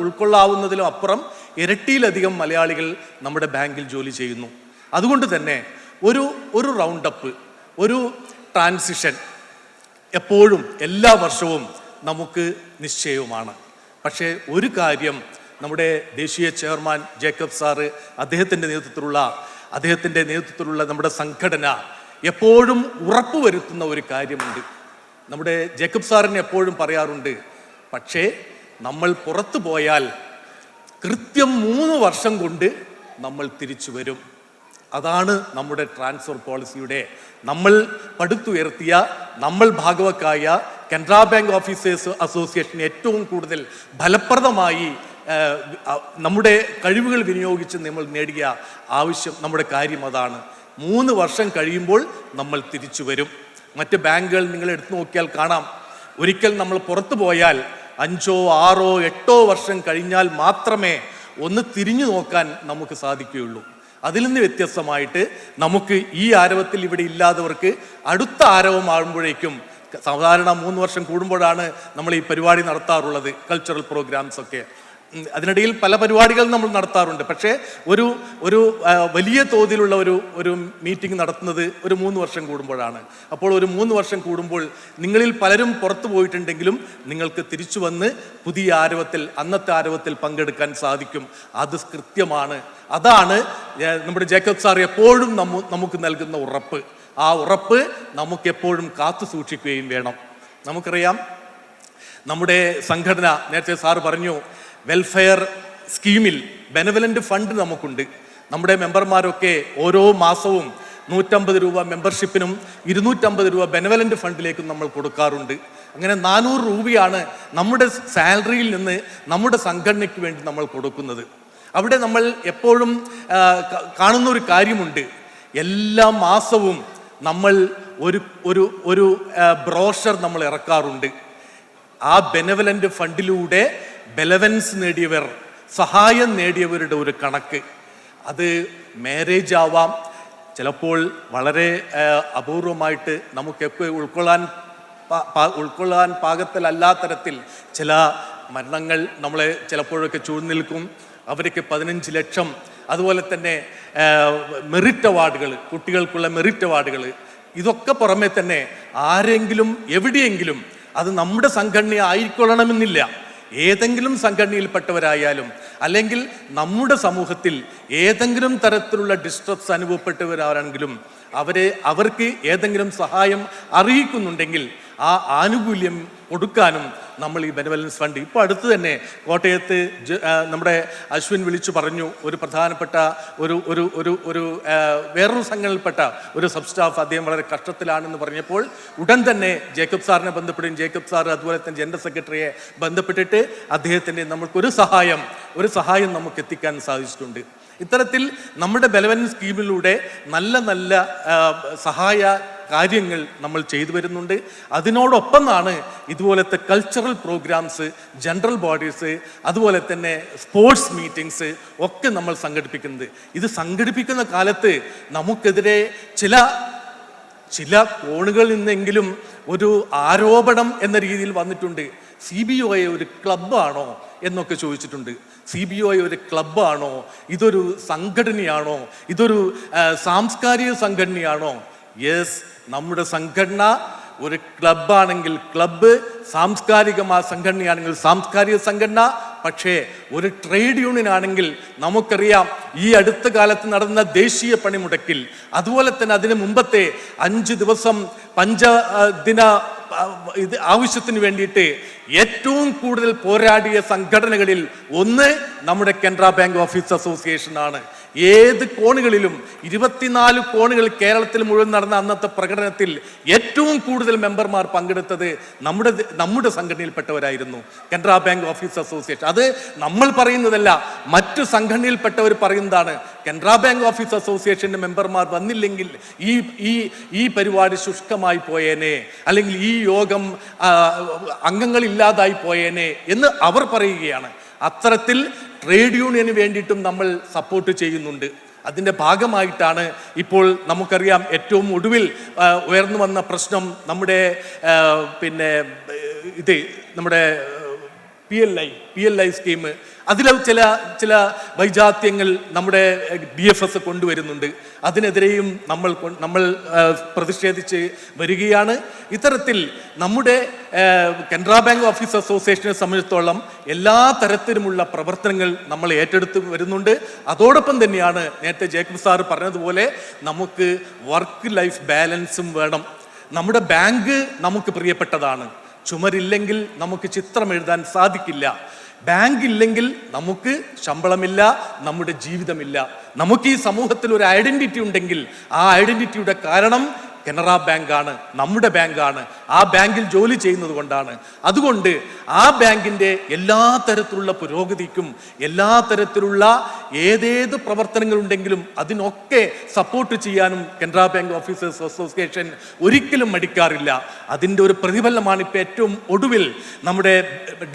ഉൾക്കൊള്ളാവുന്നതിലും അപ്പുറം ഇരട്ടിയിലധികം മലയാളികൾ നമ്മുടെ ബാങ്കിൽ ജോലി ചെയ്യുന്നു. അതുകൊണ്ട് തന്നെ ഒരു റൗണ്ട് അപ്പ്, ഒരു ട്രാൻസിഷൻ എപ്പോഴും എല്ലാ വർഷവും നമുക്ക് നിശ്ചയവുമാണ്. പക്ഷേ ഒരു കാര്യം നമ്മുടെ ദേശീയ ചെയർമാൻ ജേക്കബ് സാറ് അദ്ദേഹത്തിൻ്റെ നേതൃത്വത്തിലുള്ള നമ്മുടെ സംഘടന എപ്പോഴും ഉറപ്പുവരുത്തുന്ന ഒരു കാര്യമുണ്ട്. നമ്മുടെ ജേക്കബ് സാറിന് എപ്പോഴും പറയാറുണ്ട്, പക്ഷേ നമ്മൾ പുറത്തു പോയാൽ കൃത്യം 3 വർഷം കൊണ്ട് നമ്മൾ തിരിച്ചു വരും. അതാണ് നമ്മുടെ ട്രാൻസ്ഫർ പോളിസിയുടെ നമ്മൾ പടുത്തുയർത്തിയ, നമ്മൾ ഭാഗവക്കായ കനറ ബാങ്ക് ഓഫീസേഴ്സ് അസോസിയേഷൻ ഏറ്റവും കൂടുതൽ ഫലപ്രദമായി നമ്മുടെ കഴിവുകൾ വിനിയോഗിച്ച് നമ്മൾ നേടിയ നമ്മുടെ കാര്യം അതാണ്. 3 വർഷം കഴിയുമ്പോൾ നമ്മൾ തിരിച്ചു വരും. മറ്റ് ബാങ്കുകൾ നിങ്ങൾ എടുത്തു നോക്കിയാൽ കാണാം, ഒരിക്കൽ നമ്മൾ പുറത്തു പോയാൽ 5, 6, 8 വർഷം കഴിഞ്ഞാൽ മാത്രമേ ഒന്ന് തിരിഞ്ഞു നോക്കാൻ നമുക്ക് സാധിക്കുകയുള്ളൂ. അതിൽ നിന്ന് വ്യത്യസ്തമായിട്ട് നമുക്ക് ഈ ആരവത്തിൽ ഇവിടെ ഇല്ലാത്തവർക്ക് അടുത്ത ആരവമാകുമ്പോഴേക്കും, സാധാരണ 3 വർഷം കൂടുമ്പോഴാണ് നമ്മൾ ഈ പരിപാടി നടത്താറുള്ളത്, കൾച്ചറൽ പ്രോഗ്രാംസ് ഒക്കെ. അതിനിടയിൽ പല പരിപാടികൾ നമ്മൾ നടത്താറുണ്ട്. പക്ഷേ ഒരു വലിയ തോതിലുള്ള ഒരു മീറ്റിംഗ് നടത്തുന്നത് ഒരു 3 വർഷം കൂടുമ്പോഴാണ്. അപ്പോൾ ഒരു 3 വർഷം കൂടുമ്പോൾ നിങ്ങളിൽ പലരും പുറത്തു പോയിട്ടുണ്ടെങ്കിലും നിങ്ങൾക്ക് തിരിച്ചു വന്ന് പുതിയ ആരവത്തിൽ, അന്നത്തെ ആരവത്തിൽ പങ്കെടുക്കാൻ സാധിക്കും. അത് കൃത്യമാണ്. അതാണ് നമ്മുടെ ജേക്കബ് സാർ എപ്പോഴും നമുക്ക് നൽകുന്ന ഉറപ്പ്. ആ ഉറപ്പ് നമുക്ക് എപ്പോഴും കാത്തു സൂക്ഷിക്കുകയും വേണം. നമുക്കറിയാം, നമ്മുടെ സംഘടന, നേരത്തെ സാറ് പറഞ്ഞു, വെൽഫെയർ സ്കീമിൽ ബെനവലന്റ് ഫണ്ട് നമുക്കുണ്ട്. നമ്മുടെ മെമ്പർമാരൊക്കെ ഓരോ മാസവും 150 രൂപ മെമ്പർഷിപ്പിനും 250 രൂപ ബെനവലന്റ് ഫണ്ടിലേക്കും നമ്മൾ കൊടുക്കാറുണ്ട്. അങ്ങനെ 400 രൂപയാണ് നമ്മുടെ സാലറിയിൽ നിന്ന് നമ്മുടെ സംഘടനയ്ക്ക് വേണ്ടി നമ്മൾ കൊടുക്കുന്നത്. അവിടെ നമ്മൾ എപ്പോഴും കാണുന്ന ഒരു കാര്യമുണ്ട്, എല്ലാ മാസവും നമ്മൾ ഒരു ബ്രോഷർ നമ്മൾ ഇറക്കാറുണ്ട്. ആ ബെനവലന്റ് ഫണ്ടിലൂടെ ബെലവൻസ് നേടിയവർ, സഹായം നേടിയവരുടെ ഒരു കണക്ക്. അത് മാരേജ് ആവാം, ചിലപ്പോൾ വളരെ അപൂർവമായിട്ട് നമുക്കൊക്കെ ഉൾക്കൊള്ളാൻ പാകത്തിലല്ലാത്ത തരത്തിൽ ചില മരണങ്ങൾ നമ്മളെ ചിലപ്പോഴൊക്കെ ചൂഴ്ന്നു നിൽക്കും. അവർക്ക് 15 ലക്ഷം, അതുപോലെ തന്നെ മെറിറ്റ് അവാർഡുകൾ, കുട്ടികൾക്കുള്ള മെറിറ്റ് അവാർഡുകൾ, ഇതൊക്കെ പുറമെ തന്നെ ആരെങ്കിലും എവിടെയെങ്കിലും, അത് നമ്മുടെ സംഘടന ആയിക്കൊള്ളണമെന്നില്ല, ഏതെങ്കിലും സംഘടനയിൽപ്പെട്ടവരായാലും അല്ലെങ്കിൽ നമ്മുടെ സമൂഹത്തിൽ ഏതെങ്കിലും തരത്തിലുള്ള ഡിസ്ട്രസ് അനുഭവപ്പെട്ടവരാണെങ്കിലും അവർക്ക് ഏതെങ്കിലും സഹായം അറിയിക്കുന്നുണ്ടെങ്കിൽ ആ ആനുകൂല്യം കൊടുക്കാനും നമ്മൾ ഈ ബെനവലൻസ് ഫണ്ട്, ഇപ്പോൾ അടുത്ത് തന്നെ കോട്ടയത്ത് നമ്മുടെ അശ്വിൻ വിളിച്ചു പറഞ്ഞു, ഒരു പ്രധാനപ്പെട്ട ഒരു വേറൊരു സംഘടനയിൽപ്പെട്ട ഒരു സബ് സ്റ്റാഫ്, അദ്ദേഹം വളരെ കഷ്ടത്തിലാണെന്ന് പറഞ്ഞപ്പോൾ ഉടൻ തന്നെ ജേക്കബ് സാറിനെ ബന്ധപ്പെടുകയും ജേക്കബ് സാർ അതുപോലെ തന്നെ ജനറൽ സെക്രട്ടറിയെ ബന്ധപ്പെട്ടിട്ട് അദ്ദേഹത്തിൻ്റെ നമുക്കൊരു സഹായം നമുക്ക് എത്തിക്കാൻ സാധിച്ചിട്ടുണ്ട്. ഇത്തരത്തിൽ നമ്മുടെ ബെനവലൻസ് സ്കീമിലൂടെ നല്ല സഹായ കാര്യങ്ങൾ നമ്മൾ ചെയ്തു വരുന്നുണ്ട്. അതിനോടൊപ്പമാണ് ഇതുപോലത്തെ കൾച്ചറൽ പ്രോഗ്രാംസ്, ജനറൽ ബോഡീസ്, അതുപോലെ തന്നെ സ്പോർട്സ് മീറ്റിംഗ്സ് ഒക്കെ നമ്മൾ സംഘടിപ്പിക്കുന്നത്. ഇത് സംഘടിപ്പിക്കുന്ന കാലത്ത് നമുക്കെതിരെ ചില കോണുകളിൽ നിന്നെങ്കിലും ഒരു ആരോപണം എന്ന രീതിയിൽ വന്നിട്ടുണ്ട്. CBOI ഒരു ക്ലബ്ബാണോ എന്നൊക്കെ ചോദിച്ചിട്ടുണ്ട്. CBOI ഒരു ക്ലബ്ബാണോ? ഇതൊരു സംഘടനയാണോ? ഇതൊരു സാംസ്കാരിക സംഘടനയാണോ? യെസ്, നമ്മുടെ സംഘടന ഒരു ക്ലബ്ബാണെങ്കിൽ ക്ലബ്ബ്, സാംസ്കാരികമായ സംഘടനയാണെങ്കിൽ സാംസ്കാരിക സംഘടന. പക്ഷേ ഒരു ട്രേഡ് യൂണിയൻ ആണെങ്കിൽ നമുക്കറിയാം, ഈ അടുത്ത കാലത്ത് നടന്ന ദേശീയ പണിമുടക്കിൽ, അതുപോലെ തന്നെ അതിന് മുമ്പത്തെ 5 ദിവസം പഞ്ചദിന ആവശ്യത്തിന് വേണ്ടിയിട്ട് ഏറ്റവും കൂടുതൽ പോരാടിയ സംഘടനകളിൽ ഒന്ന് നമ്മുടെ കനറ ബാങ്ക് ഓഫീസ് അസോസിയേഷൻ ആണ്. ഏത് കോണുകളിലും 24 കോണുകൾ കേരളത്തിൽ മുഴുവൻ നടന്ന അന്നത്തെ പ്രകടനത്തിൽ ഏറ്റവും കൂടുതൽ മെമ്പർമാർ പങ്കെടുത്തത് നമ്മുടെ സംഘടനയിൽപ്പെട്ടവരായിരുന്നു, കനറ ബാങ്ക് ഓഫീസ് അസോസിയേഷൻ. അത് നമ്മൾ പറയുന്നതല്ല, മറ്റു സംഘടനയിൽപ്പെട്ടവർ പറയുന്നതാണ്. കനറ ബാങ്ക് ഓഫീസ് അസോസിയേഷന്റെ മെമ്പർമാർ വന്നില്ലെങ്കിൽ ഈ പരിപാടി ശുഷ്കമായി പോയേനെ, അല്ലെങ്കിൽ ഈ യോഗം അംഗങ്ങളില്ലാതായി പോയേനെ എന്ന് അവർ പറയുകയാണ്. അത്തരത്തിൽ ട്രേഡ് യൂണിയന് വേണ്ടിയിട്ടും നമ്മൾ സപ്പോർട്ട് ചെയ്യുന്നുണ്ട്. അതിൻ്റെ ഭാഗമായിട്ടാണ് ഇപ്പോൾ നമുക്കറിയാം, ഏറ്റവും ഒടുവിൽ ഉയർന്നു വന്ന പ്രശ്നം നമ്മുടെ നമ്മുടെ PLI സ്കീം. അതിൽ ചില വൈജാത്യങ്ങൾ നമ്മുടെ DFS കൊണ്ടുവരുന്നുണ്ട്. അതിനെതിരെയും നമ്മൾ പ്രതിഷേധിച്ച് വരികയാണ്. ഇത്തരത്തിൽ നമ്മുടെ കനറ ബാങ്ക് ഓഫീസ് അസോസിയേഷനെ സംബന്ധിച്ചിടത്തോളം എല്ലാ തരത്തിലുമുള്ള പ്രവർത്തനങ്ങൾ നമ്മൾ ഏറ്റെടുത്ത് വരുന്നുണ്ട്. അതോടൊപ്പം തന്നെയാണ് നേരത്തെ ജേക്കബ് സാർ പറഞ്ഞതുപോലെ നമുക്ക് വർക്ക് ലൈഫ് ബാലൻസും വേണം. നമ്മുടെ ബാങ്ക് നമുക്ക് പ്രിയപ്പെട്ടതാണ്. ചുമരില്ലെങ്കിൽ നമുക്ക് ചിത്രം എഴുതാൻ സാധിക്കില്ല. ബാങ്ക് ഇല്ലെങ്കിൽ നമുക്ക് ശമ്പളമില്ല, നമ്മുടെ ജീവിതമില്ല. നമുക്ക് ഈ സമൂഹത്തിൽ ഒരു ഐഡന്റിറ്റി ഉണ്ടെങ്കിൽ ആ ഐഡന്റിറ്റിയുടെ കാരണം കനറ ബാങ്കാണ്, നമ്മുടെ ബാങ്കാണ്. ആ ബാങ്കിൽ ജോലി ചെയ്യുന്നത് കൊണ്ടാണ്. അതുകൊണ്ട് ആ ബാങ്കിൻ്റെ എല്ലാ തരത്തിലുള്ള പുരോഗതിക്കും എല്ലാ തരത്തിലുള്ള ഏതേത് പ്രവർത്തനങ്ങളുണ്ടെങ്കിലും അതിനൊക്കെ സപ്പോർട്ട് ചെയ്യാനും കനറ ബാങ്ക് ഓഫീസേഴ്സ് അസോസിയേഷൻ ഒരിക്കലും മടിക്കാറില്ല. അതിൻ്റെ ഒരു പ്രതിഫലനമാണ് ഇപ്പോൾ ഏറ്റവും ഒടുവിൽ നമ്മുടെ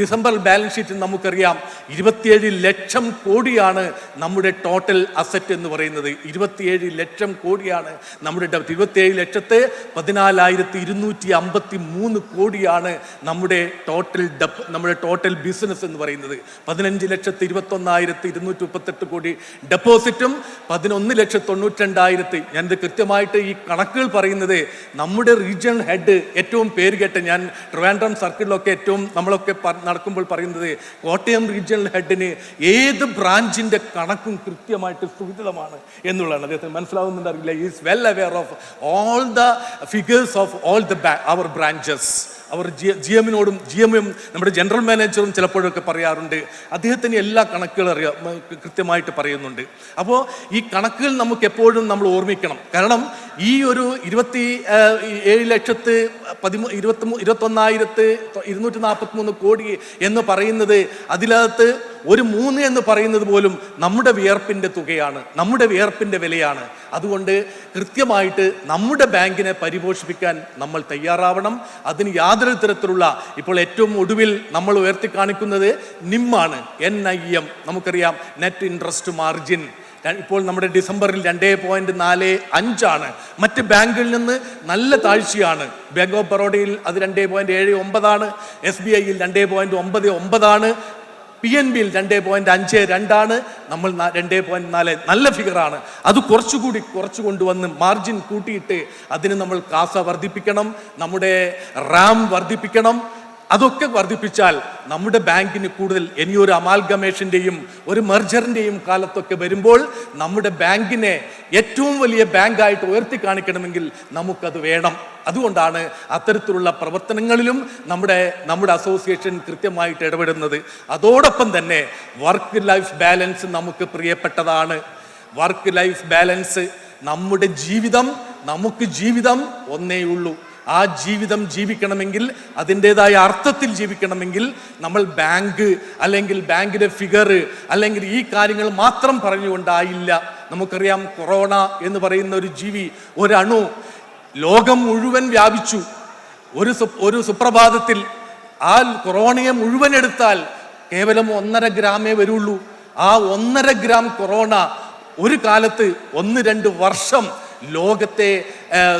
ഡിസംബർ ബാലൻസ് ഷീറ്റിൽ നമുക്കറിയാം 27 ലക്ഷം കോടിയാണ് നമ്മുടെ ടോട്ടൽ അസറ്റ് എന്ന് പറയുന്നത്. 27 ലക്ഷം കോടിയാണ് നമ്മുടെ 27,14,253 കോടിയാണ് നമ്മുടെ ടോട്ടൽ ബിസിനസ് എന്ന് പറയുന്നത്. 15,21,238 കോടി ഡെപ്പോസിറ്റും 11,92,000. ഞാനിത് കൃത്യമായിട്ട് ഈ കണക്കുകൾ പറയുന്നത് നമ്മുടെ റീജിയണൽ ഹെഡ് ഏറ്റവും പേര് കേട്ട, ഞാൻ ട്രിവാൻഡ്രം സർക്കിളിലൊക്കെ നമ്മളൊക്കെ നടക്കുമ്പോൾ പറയുന്നത് കോട്ടയം റീജിയണൽ ഹെഡിന് ഏത് ബ്രാഞ്ചിന്റെ കണക്കും കൃത്യമായിട്ട് സുവിദിതമാണ് എന്നുള്ളതാണ്. അദ്ദേഹത്തിന് മനസ്സിലാവുന്നുണ്ടറിയില്ല. Is well aware of all the figures of all our branches. അവർ GM-നോടും നമ്മുടെ ജനറൽ മാനേജറും ചിലപ്പോഴൊക്കെ പറയാറുണ്ട്. അദ്ദേഹത്തിന് എല്ലാ കണക്കുകളും കൃത്യമായിട്ട് പറയുന്നുണ്ട്. അപ്പോൾ ഈ കണക്കുകൾ നമുക്ക് എപ്പോഴും നമ്മൾ ഓർമ്മിക്കണം. കാരണം ഈ ഒരു 27,21,243 കോടി എന്ന് പറയുന്നത്, അതിനകത്ത് ഒരു 3 എന്ന് പറയുന്നത് പോലും നമ്മുടെ വിയർപ്പിൻ്റെ തുകയാണ്, നമ്മുടെ വിയർപ്പിൻ്റെ വിലയാണ്. അതുകൊണ്ട് കൃത്യമായിട്ട് നമ്മുടെ ബാങ്കിനെ പരിപോഷിപ്പിക്കാൻ നമ്മൾ തയ്യാറാവണം. അതിന് യാതൊരു തരത്തിലുള്ള, ഇപ്പോൾ ഏറ്റവും ഒടുവിൽ നമ്മൾ ഉയർത്തി കാണിക്കുന്നത് NIM-ആണ്. NIM നമുക്കറിയാം, നെറ്റ് ഇൻട്രസ്റ്റ് മാർജിൻ. ഇപ്പോൾ നമ്മുടെ ഡിസംബറിൽ 2.45 മറ്റ് ബാങ്കുകളിൽ നിന്ന് നല്ല താഴ്ചയാണ്. ബാങ്ക് ഓഫ് ബറോഡയിൽ അത് 2.79, SBI-യിൽ 2.99, PNB-യിൽ 2.52, നമ്മൾ 2.4. നല്ല ഫിഗറാണ്. അത് കുറച്ചു കൊണ്ടുവന്ന് മാർജിൻ കൂട്ടിയിട്ട് അതിന് നമ്മൾ കാസ വർദ്ധിപ്പിക്കണം, നമ്മുടെ RAM വർദ്ധിപ്പിക്കണം. അതൊക്കെ വർദ്ധിപ്പിച്ചാൽ നമ്മുടെ ബാങ്കിന് കൂടുതൽ, ഇനിയൊരു അമാൽഗമേഷൻ്റെയും ഒരു മെർജറിൻ്റെയും കാലത്തൊക്കെ വരുമ്പോൾ നമ്മുടെ ബാങ്കിനെ ഏറ്റവും വലിയ ബാങ്കായിട്ട് ഉയർത്തി കാണിക്കണമെങ്കിൽ നമുക്കത് വേണം. അതുകൊണ്ടാണ് അത്തരത്തിലുള്ള പ്രവർത്തനങ്ങളിലും നമ്മുടെ അസോസിയേഷൻ കൃത്യമായിട്ട് ഇടപെടുന്നത്. അതോടൊപ്പം തന്നെ വർക്ക് ലൈഫ് ബാലൻസ് നമുക്ക് പ്രിയപ്പെട്ടതാണ്. വർക്ക് ലൈഫ് ബാലൻസ്, നമുക്ക് ജീവിതം ഒന്നേ ഉള്ളൂ. ആ ജീവിതം ജീവിക്കണമെങ്കിൽ, അതിൻ്റെതായ അർത്ഥത്തിൽ ജീവിക്കണമെങ്കിൽ നമ്മൾ ബാങ്ക് അല്ലെങ്കിൽ ബാങ്കിൻ്റെ ഫിഗർ അല്ലെങ്കിൽ ഈ കാര്യങ്ങൾ മാത്രം പറഞ്ഞുകൊണ്ടായില്ല. നമുക്കറിയാം, കൊറോണ എന്ന് പറയുന്ന ഒരു ജീവി, ഒരണു ലോകം മുഴുവൻ വ്യാപിച്ചു. ഒരു സുപ്രഭാതത്തിൽ ആ കൊറോണയെ മുഴുവൻ എടുത്താൽ കേവലം 1.5 ഗ്രാമേ വരുള്ളൂ. ആ 1.5 ഗ്രാം കൊറോണ ഒരു കാലത്ത് 1-2 വർഷം ലോകത്തെ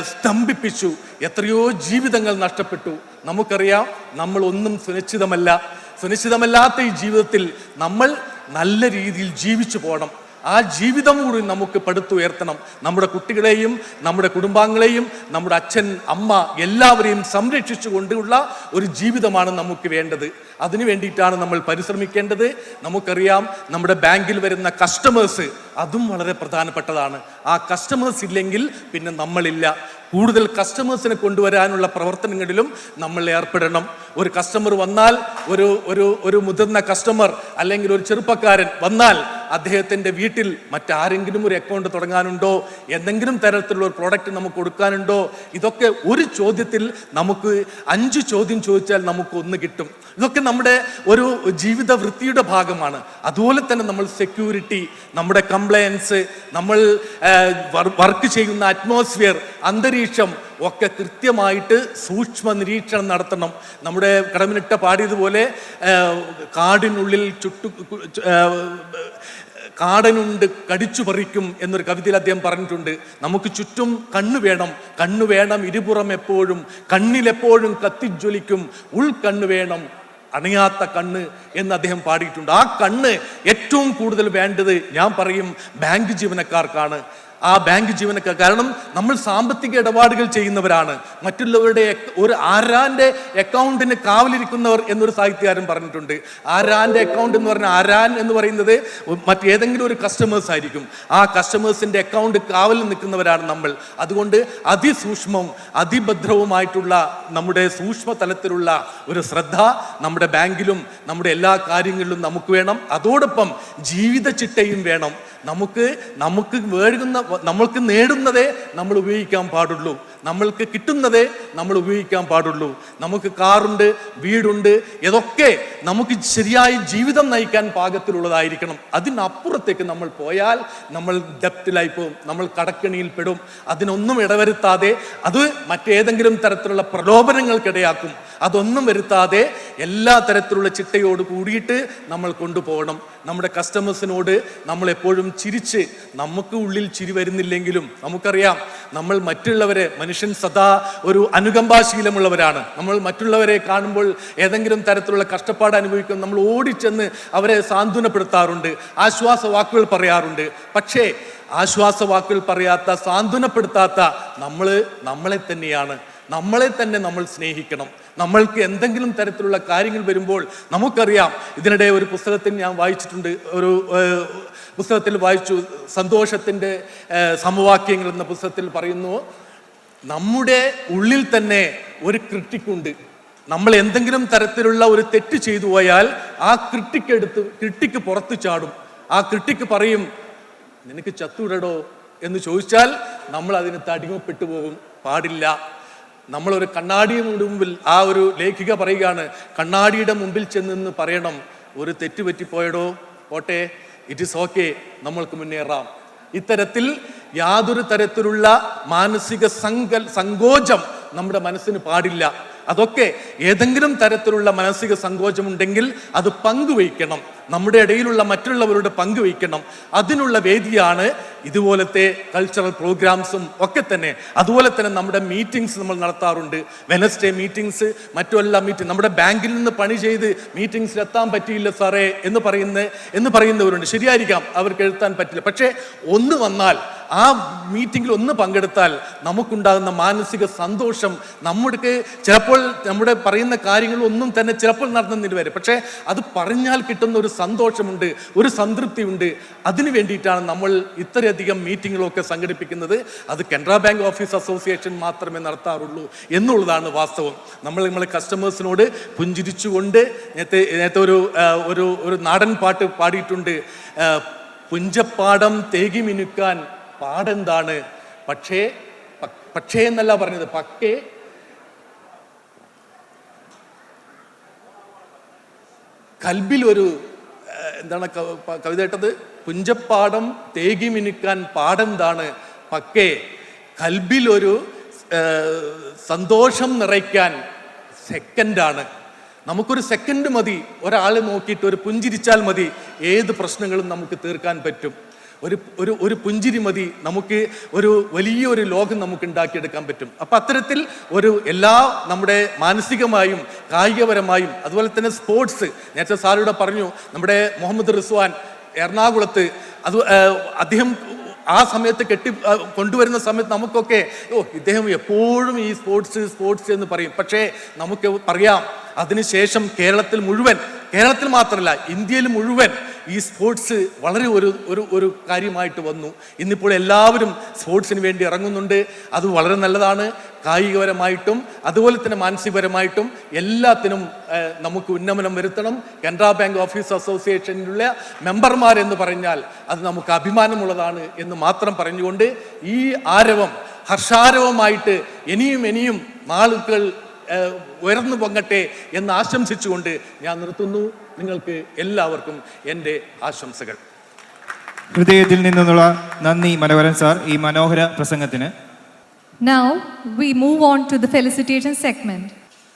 സ്തംഭിപ്പിച്ചു. എത്രയോ ജീവിതങ്ങൾ നഷ്ടപ്പെട്ടു. നമുക്കറിയാം, നമ്മൾ ഒന്നും സുനിശ്ചിതമല്ലാത്ത ഈ ജീവിതത്തിൽ നമ്മൾ നല്ല രീതിയിൽ ജീവിച്ചു പോകണം. ആ ജീവിതം കൂടി നമുക്ക് പടുത്തുയർത്തണം. നമ്മുടെ കുട്ടികളെയും നമ്മുടെ കുടുംബാംഗങ്ങളെയും നമ്മുടെ അച്ഛൻ അമ്മ എല്ലാവരെയും സംരക്ഷിച്ചു കൊണ്ടുള്ള ഒരു ജീവിതമാണ് നമുക്ക് വേണ്ടത്. അതിനു വേണ്ടിയിട്ടാണ് നമ്മൾ പരിശ്രമിക്കേണ്ടത്. നമുക്കറിയാം, നമ്മുടെ ബാങ്കിൽ വരുന്ന കസ്റ്റമേഴ്സ്, അതും വളരെ പ്രധാനപ്പെട്ടതാണ്. ആ കസ്റ്റമേഴ്സ് ഇല്ലെങ്കിൽ പിന്നെ നമ്മളില്ല. കൂടുതൽ കസ്റ്റമേഴ്സിനെ കൊണ്ടുവരാനുള്ള പ്രവർത്തനങ്ങളിലും നമ്മൾ ഏർപ്പെടണം. ഒരു കസ്റ്റമർ വന്നാൽ, ഒരു മുതിർന്ന കസ്റ്റമർ അല്ലെങ്കിൽ ഒരു ചെറുപ്പക്കാരൻ വന്നാൽ അദ്ദേഹത്തിൻ്റെ വീട്ടിൽ മറ്റാരെങ്കിലും ഒരു അക്കൗണ്ട് തുടങ്ങാനുണ്ടോ, എന്തെങ്കിലും തരത്തിലുള്ള ഒരു പ്രോഡക്റ്റ് നമുക്ക് കൊടുക്കാനുണ്ടോ, ഇതൊക്കെ ഒരു ചോദ്യത്തിൽ നമുക്ക് 5 ചോദ്യം ചോദിച്ചാൽ നമുക്ക് 1 കിട്ടും. ഇതൊക്കെ നമ്മുടെ ഒരു ജീവിത വൃത്തിയുടെ ഭാഗമാണ്. അതുപോലെ തന്നെ നമ്മൾ സെക്യൂരിറ്റി, നമ്മുടെ കംപ്ലയൻസ്, നമ്മൾ വർക്ക് ചെയ്യുന്ന അറ്റ്മോസ്ഫിയർ, അന്തരീക്ഷം ഒക്കെ കൃത്യമായിട്ട് സൂക്ഷ്മ നിരീക്ഷണം നടത്തണം. നമ്മുടെ കടമിനിട്ട പാടിയതുപോലെ കാടിനുള്ളിൽ കാടനുണ്ട് കടിച്ചു പറിക്കും എന്നൊരു കവിതയിൽ അദ്ദേഹം പറഞ്ഞിട്ടുണ്ട്. നമുക്ക് ചുറ്റും കണ്ണു വേണം ഇരുപുറം എപ്പോഴും, കണ്ണിലെപ്പോഴും കത്തിജ്വലിക്കും ഉൾക്കണ്ണു വേണം അണയാത്ത കണ്ണ് എന്ന് അദ്ദേഹം പാടിയിട്ടുണ്ട്. ആ കണ്ണ് ഏറ്റവും കൂടുതൽ വേണ്ടത് ഞാൻ പറയും ബാങ്ക് ജീവനക്കാർക്കാണ്. ആ ബാങ്ക് ജീവനക്കാർ, കാരണം നമ്മൾ സാമ്പത്തിക ഇടപാടുകൾ ചെയ്യുന്നവരാണ്. മറ്റുള്ളവരുടെ ഒരു ആരാന്റെ അക്കൗണ്ടിന് കാവലിരിക്കുന്നവർ എന്നൊരു സാഹിത്യകാരൻ പറഞ്ഞിട്ടുണ്ട്. ആരാന്റെ അക്കൗണ്ട് എന്ന് പറഞ്ഞാൽ ആരാൻ എന്ന് പറയുന്നത് മറ്റേതെങ്കിലും ഒരു കസ്റ്റമേഴ്സ് ആയിരിക്കും. ആ കസ്റ്റമേഴ്സിന്റെ അക്കൗണ്ട് കാവലിൽ നിൽക്കുന്നവരാണ് നമ്മൾ. അതുകൊണ്ട് അതിസൂക്ഷ്മവും അതിഭദ്രവുമായിട്ടുള്ള നമ്മുടെ സൂക്ഷ്മ തലത്തിലുള്ള ഒരു ശ്രദ്ധ നമ്മുടെ ബാങ്കിലും നമ്മുടെ എല്ലാ കാര്യങ്ങളിലും നമുക്ക് വേണം. അതോടൊപ്പം ജീവിത ചിട്ടയും വേണം. നമ്മൾക്ക് നേടുന്നതേ നമ്മൾ ഉപയോഗിക്കാൻ പാടുള്ളൂ. നമ്മൾക്ക് കിട്ടുന്നതേ നമ്മൾ ഉപയോഗിക്കാൻ പാടുള്ളൂ. നമുക്ക് കാറുണ്ട്, വീടുണ്ട്, ഇതൊക്കെ നമുക്ക് ശരിയായി ജീവിതം നയിക്കാൻ പാകത്തിലുള്ളതായിരിക്കണം. അതിനപ്പുറത്തേക്ക് നമ്മൾ പോയാൽ നമ്മൾ ഡെപ്റ്റിലായി പോകും, നമ്മൾ കടക്കണിയിൽ പെടും. അതിനൊന്നും ഇടവരുത്താതെ അത് മറ്റേതെങ്കിലും തരത്തിലുള്ള പ്രലോഭനങ്ങൾക്കിടയാക്കും. അതൊന്നും വരുത്താതെ എല്ലാ തരത്തിലുള്ള ചിട്ടയോട് കൂടിയിട്ട് നമ്മൾ കൊണ്ടുപോകണം. നമ്മുടെ കസ്റ്റമേഴ്സിനോട് നമ്മൾ എപ്പോഴും ചിരിച്ച്, നമുക്ക് ഉള്ളിൽ ചിരി വരുന്നില്ലെങ്കിലും നമുക്കറിയാം നമ്മൾ മറ്റുള്ളവരെ, മനുഷ്യൻ സദാ ഒരു അനുകമ്പാശീലമുള്ളവരാണ്. നമ്മൾ മറ്റുള്ളവരെ കാണുമ്പോൾ ഏതെങ്കിലും തരത്തിലുള്ള കഷ്ടപ്പാട് അനുഭവിക്കും, നമ്മൾ ഓടിച്ചെന്ന് അവരെ സാന്ത്വനപ്പെടുത്താറുണ്ട്, ആശ്വാസ വാക്കുകൾ പറയാറുണ്ട്. പക്ഷേ ആശ്വാസവാക്കുകൾ പറയാത്ത, സാന്ത്വനപ്പെടുത്താത്ത നമ്മളെ തന്നെയാണ്. നമ്മളെ തന്നെ നമ്മൾ സ്നേഹിക്കണം. നമ്മൾക്ക് എന്തെങ്കിലും തരത്തിലുള്ള കാര്യങ്ങൾ വരുമ്പോൾ നമുക്കറിയാം. ഇതിനിടെ ഒരു പുസ്തകത്തിൽ ഞാൻ വായിച്ചിട്ടുണ്ട്, ഒരു പുസ്തകത്തിൽ വായിച്ചു, സന്തോഷത്തിൻ്റെ സമവാക്യങ്ങൾ എന്ന പുസ്തകത്തിൽ പറയുന്നു, നമ്മുടെ ഉള്ളിൽ തന്നെ ഒരു നമ്മൾ എന്തെങ്കിലും തരത്തിലുള്ള ഒരു തെറ്റ് ചെയ്തു പോയാൽ ആ ക്രിട്ടിക്ക് പുറത്തു ചാടും. ആ ക്രിട്ടിക്ക് പറയും, നിനക്ക് ചത്തുവിടടോ എന്ന് ചോദിച്ചാൽ നമ്മൾ അതിന് അടിമപ്പെട്ടു പോകും. പാടില്ല. നമ്മളൊരു കണ്ണാടിയുടെ മുമ്പിൽ, ആ ഒരു ലേഖിക പറയുകയാണ്, കണ്ണാടിയുടെ മുമ്പിൽ ചെന്ന് പറയണം, ഒരു തെറ്റ് പറ്റിപ്പോയടോ, പോട്ടെ, ഇറ്റ് ഈസ് ഓക്കെ, നമ്മൾക്ക് മുന്നേറാം. ഇത്തരത്തിൽ യാതൊരു തരത്തിലുള്ള മാനസിക സങ്കോചം നമ്മുടെ മനസ്സിന് പാടില്ല. അതൊക്കെ ഏതെങ്കിലും തരത്തിലുള്ള മാനസിക സങ്കോചമുണ്ടെങ്കിൽ അത് പങ്കുവയ്ക്കണം. നമ്മുടെ ഇടയിലുള്ള മറ്റുള്ളവരുടെ പങ്കുവയ്ക്കണം. അതിനുള്ള വേദിയാണ് ഇതുപോലത്തെ കൾച്ചറൽ പ്രോഗ്രാംസും ഒക്കെ തന്നെ. അതുപോലെ തന്നെ നമ്മുടെ മീറ്റിംഗ്സ് നമ്മൾ നടത്താറുണ്ട്. വെനസ്ഡേ മീറ്റിംഗ്സ്, മറ്റെല്ലാ മീറ്റിംഗ്, നമ്മുടെ ബാങ്കിൽ നിന്ന് പണി ചെയ്ത് മീറ്റിംഗ്സിൽ എത്താൻ പറ്റിയില്ല സാറേ എന്ന് പറയുന്നവരുണ്ട്. ശരിയായിരിക്കാം, അവർക്ക് എഴുത്താൻ പറ്റില്ല. പക്ഷേ ഒന്ന് വന്നാൽ, ആ മീറ്റിംഗിൽ ഒന്ന് പങ്കെടുത്താൽ നമുക്കുണ്ടാകുന്ന മാനസിക സന്തോഷം, നമ്മുടെ ചിലപ്പോൾ നമ്മുടെ പറയുന്ന കാര്യങ്ങളൊന്നും തന്നെ ചിലപ്പോൾ നടന്നിട്ട് വരും, പക്ഷേ അത് പറഞ്ഞാൽ കിട്ടുന്ന ഒരു സന്തോഷമുണ്ട്, ഒരു സംതൃപ്തിയുണ്ട്. അതിനു വേണ്ടിയിട്ടാണ് നമ്മൾ ഇത്രയധികം മീറ്റിങ്ങുകളൊക്കെ സംഘടിപ്പിക്കുന്നത്. അത് കാനറ ബാങ്ക് ഓഫീസ് അസോസിയേഷൻ മാത്രമേ നടത്താറുള്ളൂ എന്നുള്ളതാണ് വാസ്തവം. നമ്മളെ കസ്റ്റമേഴ്സിനോട് പുഞ്ചിരിച്ചുകൊണ്ട് നേരത്തെ ഒരു നാടൻ പാട്ട് പാടിയിട്ടുണ്ട്, പുഞ്ചപ്പാടം തേകി മിനുക്കാൻ പാടെന്താണ്, പക്ഷേ എന്നല്ല പറഞ്ഞത്, പക്കേ കൽബിലൊരു എന്താണ് കവിത കേട്ടത്, പുഞ്ചപ്പാടം തേകി മിനുക്കാൻ പാടെന്താണ്, പക്കേ കൽബിലൊരു സന്തോഷം നിറയ്ക്കാൻ സെക്കൻഡാണ്. നമുക്കൊരു സെക്കൻഡ് മതി, ഒരാളെ നോക്കിയിട്ട് ഒരു പുഞ്ചിരിച്ചാൽ മതി, ഏത് പ്രശ്നങ്ങളും നമുക്ക് തീർക്കാൻ പറ്റും. ഒരു പുഞ്ചിരി മതി, നമുക്ക് വലിയൊരു ലോകം നമുക്ക് ഉണ്ടാക്കിയെടുക്കാൻ പറ്റും. അപ്പം അത്തരത്തിൽ എല്ലാ നമ്മുടെ മാനസികമായും കായികപരമായും അതുപോലെ തന്നെ സ്പോർട്സ്, നേരത്തെ സാറിവിടെ പറഞ്ഞു, നമ്മുടെ മുഹമ്മദ് റിസ്വാൻ എറണാകുളത്ത്, അദ്ദേഹം ആ സമയത്ത് കൊണ്ടുവരുന്ന സമയത്ത് നമുക്കൊക്കെ ഇദ്ദേഹം എപ്പോഴും ഈ സ്പോർട്സ് എന്ന് പറയും. പക്ഷേ നമുക്ക് പറയാം, അതിനുശേഷം കേരളത്തിൽ മാത്രമല്ല ഇന്ത്യയിൽ മുഴുവൻ ഈ സ്പോർട്സ് വളരെ ഒരു കാര്യമായിട്ട് വന്നു. ഇന്നിപ്പോൾ എല്ലാവരും സ്പോർട്സിന് വേണ്ടി ഇറങ്ങുന്നുണ്ട്. അത് വളരെ നല്ലതാണ്. കായികപരമായിട്ടും അതുപോലെ തന്നെ മാനസികപരമായിട്ടും എല്ലാത്തിനും നമുക്ക് ഉന്നമനം വരുത്തണം. കാനറ ബാങ്ക് ഓഫീസ് അസോസിയേഷനിലുള്ള മെമ്പർമാരെന്ന് പറഞ്ഞാൽ അത് നമുക്ക് അഭിമാനമുള്ളതാണ് എന്ന് മാത്രം പറഞ്ഞുകൊണ്ട് ഈ ആരവം ഹർഷാരവമായിട്ട് ഇനിയും നാളുകൾ ഉയർന്നു പൊങ്ങട്ടെ എന്ന് ആശംസിച്ചുകൊണ്ട് ഞാൻ നിർത്തുന്നു. നിങ്ങൾക്ക് എല്ലാവർക്കും എൻ്റെ ആശംസകൾ. ഹൃദയത്തിൽ നിന്നുള്ള നന്ദി മനോഹരൻ സാർ ഈ മനോഹര പ്രസംഗത്തിന്. Now we move on to the felicitation segment.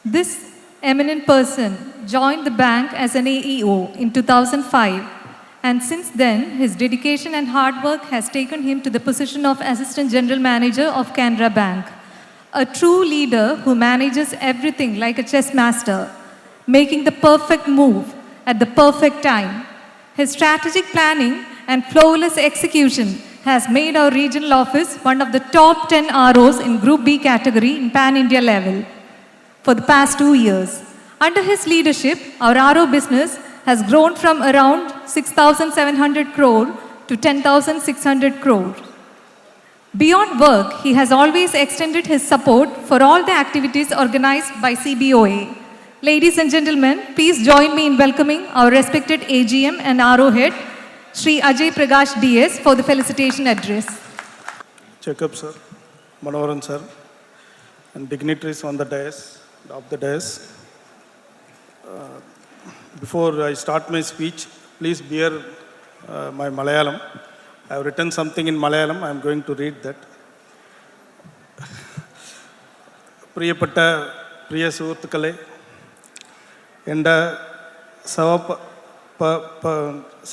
This eminent person joined the bank as an AEO in 2005, and since then his dedication and hard work has taken him to the position of Assistant General Manager of Canara Bank. A true leader who manages everything like a chess master. making the perfect move at the perfect time. His strategic planning and flawless execution has made our regional office one of the top 10 ROs in Group B category in Pan-India level for the past 2 years. Under his leadership, our RO business has grown from around 6,700 crore to 10,600 crore. Beyond work, he has always extended his support for all the activities organized by CBOA. Ladies and gentlemen, please join me in welcoming our respected AGM and RO head, Shri Ajay Prakash DS, for the felicitation address. Jacob sir, Manoharan sir, and dignitaries on the dais, of the dais. Before I start my speech, please bear my Malayalam. I have written something in Malayalam. I am going to read that. പ്രിയപ്പെട്ട പ്രിയ സുഹൃത്തുക്കളെ, എൻ്റെ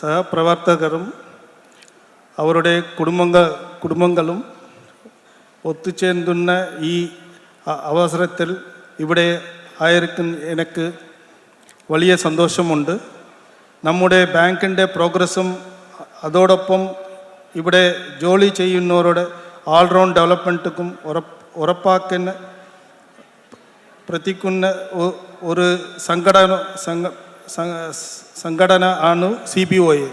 സഹപ്രവർത്തകരും അവരുടെ കുടുംബങ്ങളും ഒത്തുചേർന്ന ഈ അവസരത്തിൽ ഇവിടെ ആയിരിക്കും എനിക്ക് വലിയ സന്തോഷമുണ്ട്. നമ്മുടെ ബാങ്കിൻ്റെ പ്രോഗ്രസ്സും അതോടൊപ്പം ഇവിടെ ജോലി ചെയ്യുന്നവരുടെ ഓൾറൗണ്ട് ഡെവലപ്മെൻറ്റും ഉറപ്പാക്കുന്ന പ്രവർത്തിക്കുന്ന ഒരു സംഘടന ആണ് CBOA.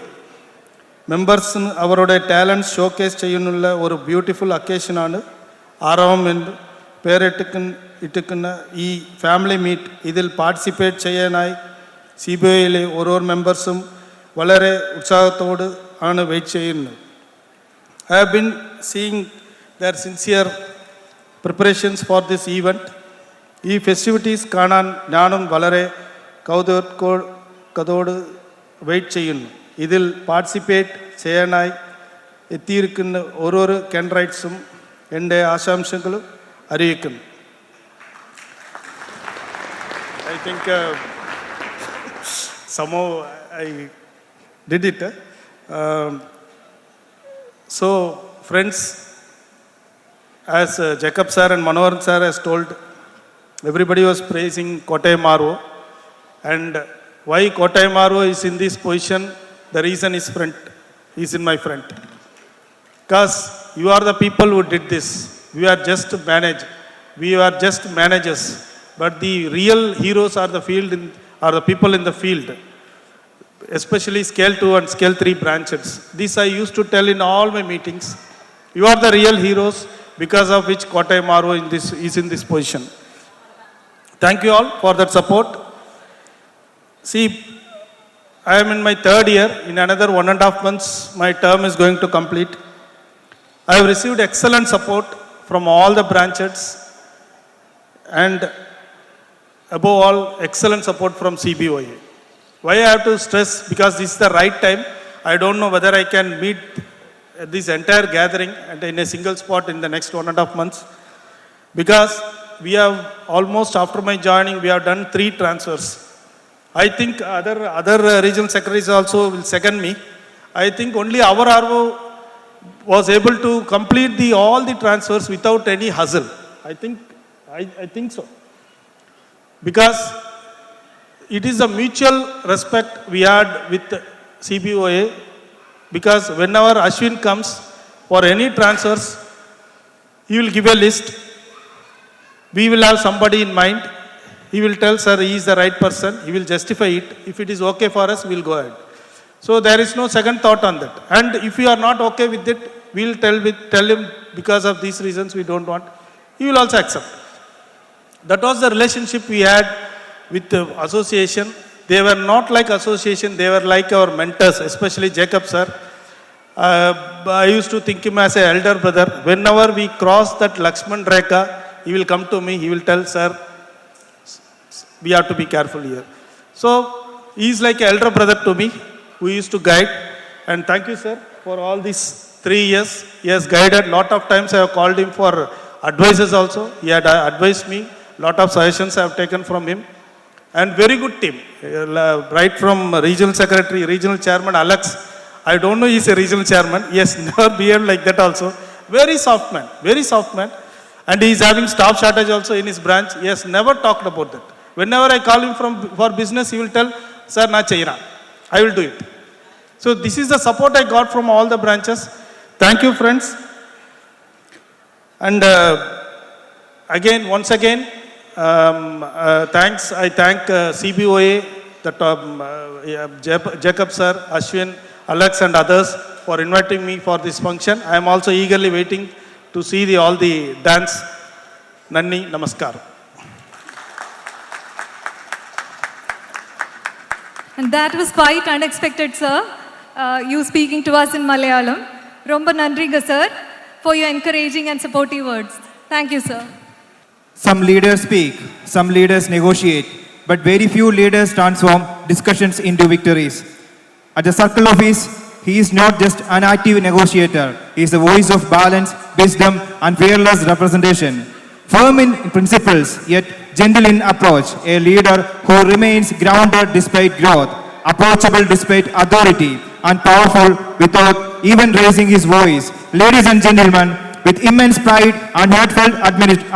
മെമ്പേഴ്സിന് അവരുടെ ടാലൻറ്റ് ഷോക്കേസ് ചെയ്യുന്നുള്ള ഒരു ബ്യൂട്ടിഫുൾ ഒക്കേഷനാണ് ആറാം പേരിട്ടിരിക്കുന്ന ഈ ഫാമിലി മീറ്റ്. ഇതിൽ പാർട്ടിസിപ്പേറ്റ് ചെയ്യാനായി CBOAയിലെ ഓരോ മെമ്പേഴ്സും വളരെ ഉത്സാഹത്തോട് ആണ് വെയിറ്റ് ചെയ്യുന്നത്. I have been seeing their sincere preparations for this event. ഈ ഫെസ്റ്റിവിറ്റീസ് കാണാൻ ഞാനും വളരെ കൗതുകത്തോട് വെയിറ്റ് ചെയ്യുന്നു. ഇതിൽ പാർട്ടിസിപ്പേറ്റ് ചെയ്യാനായി എത്തിയിരിക്കുന്ന ഓരോരോ കാൻഡിഡേറ്റ്സും എൻ്റെ ആശംസകൾ അറിയിക്കുന്നു. I think somehow I did it. So friends, as Jacob sir and Manoharan sir has told, everybody was praising Kottayam RO, and why Kottayam RO is in this position, the reason is in my front. Because you are the people who did this. We are just managers, but the real heroes are the people in the field, especially scale 2 and scale 3 branches. This I used to tell in all my meetings. You are the real heroes, because of which Kottayam RO is in this position. Thank you all for that support. See, I am in my 3rd year. In another 1.5 months, my term is going to complete. I have received excellent support from all the branches, and above all, excellent support from CBOA. Why I have to stress? Because this is the right time. I don't know whether I can meet this entire gathering and in a single spot in the next 1.5 months. Because we have almost, after my joining, we have done 3 transfers. I think other regional secretaries also will second me. I think only our RO was able to complete all the transfers without any hustle. I think so. Because it is a mutual respect we had with CBOA. Because whenever Ashwin comes for any transfers, he will give a list. We will have somebody in mind. He will tell, sir, he is the right person. He will justify it. If it is okay for us, we will go ahead. So there is no second thought on that. And if you are not okay with it, we will tell him because of these reasons we don't want. He will also accept. That was the relationship we had with the association. They were not like association. They were like our mentors, especially Jacob sir. I used to think him as an elder brother. Whenever we cross that Lakshman Rekha, he will come to me. He will tell, sir, we have to be careful here. So he is like an elder brother to me, who used to guide. And thank you, sir, for all these 3 years. He has guided. Lot of times I have called him for advices also. He had advised me. Lot of suggestions I have taken from him. And very good team. Right from regional secretary, regional chairman Alex. I don't know he is a regional chairman. He has never behaved like that also. Very soft man. And he is having staff shortage also in his branch. He has never talked about that. Whenever I call him for business, he will tell, sir, na chayira. I will do it. So this is the support I got from all the branches. Thank you, friends. And again, once again, thanks. I thank CBOA, Jacob sir, Ashwin, Alex and others for inviting me for this function. I am also eagerly waiting to see all the dance. Nanni, namaskar. And that was quite unexpected, sir. You speaking to us in Malayalam. Romba nandringa, sir, for your encouraging and supportive words. Thank you, sir. Some leaders speak, some leaders negotiate, but very few leaders transform discussions into victories. At the circle office, he is not just an active negotiator, he is the voice of balance, wisdom, and fearless representation. Firm in principles, yet gentle in approach, a leader who remains grounded despite growth, approachable despite authority, and powerful without even raising his voice. Ladies and gentlemen, with immense pride and heartfelt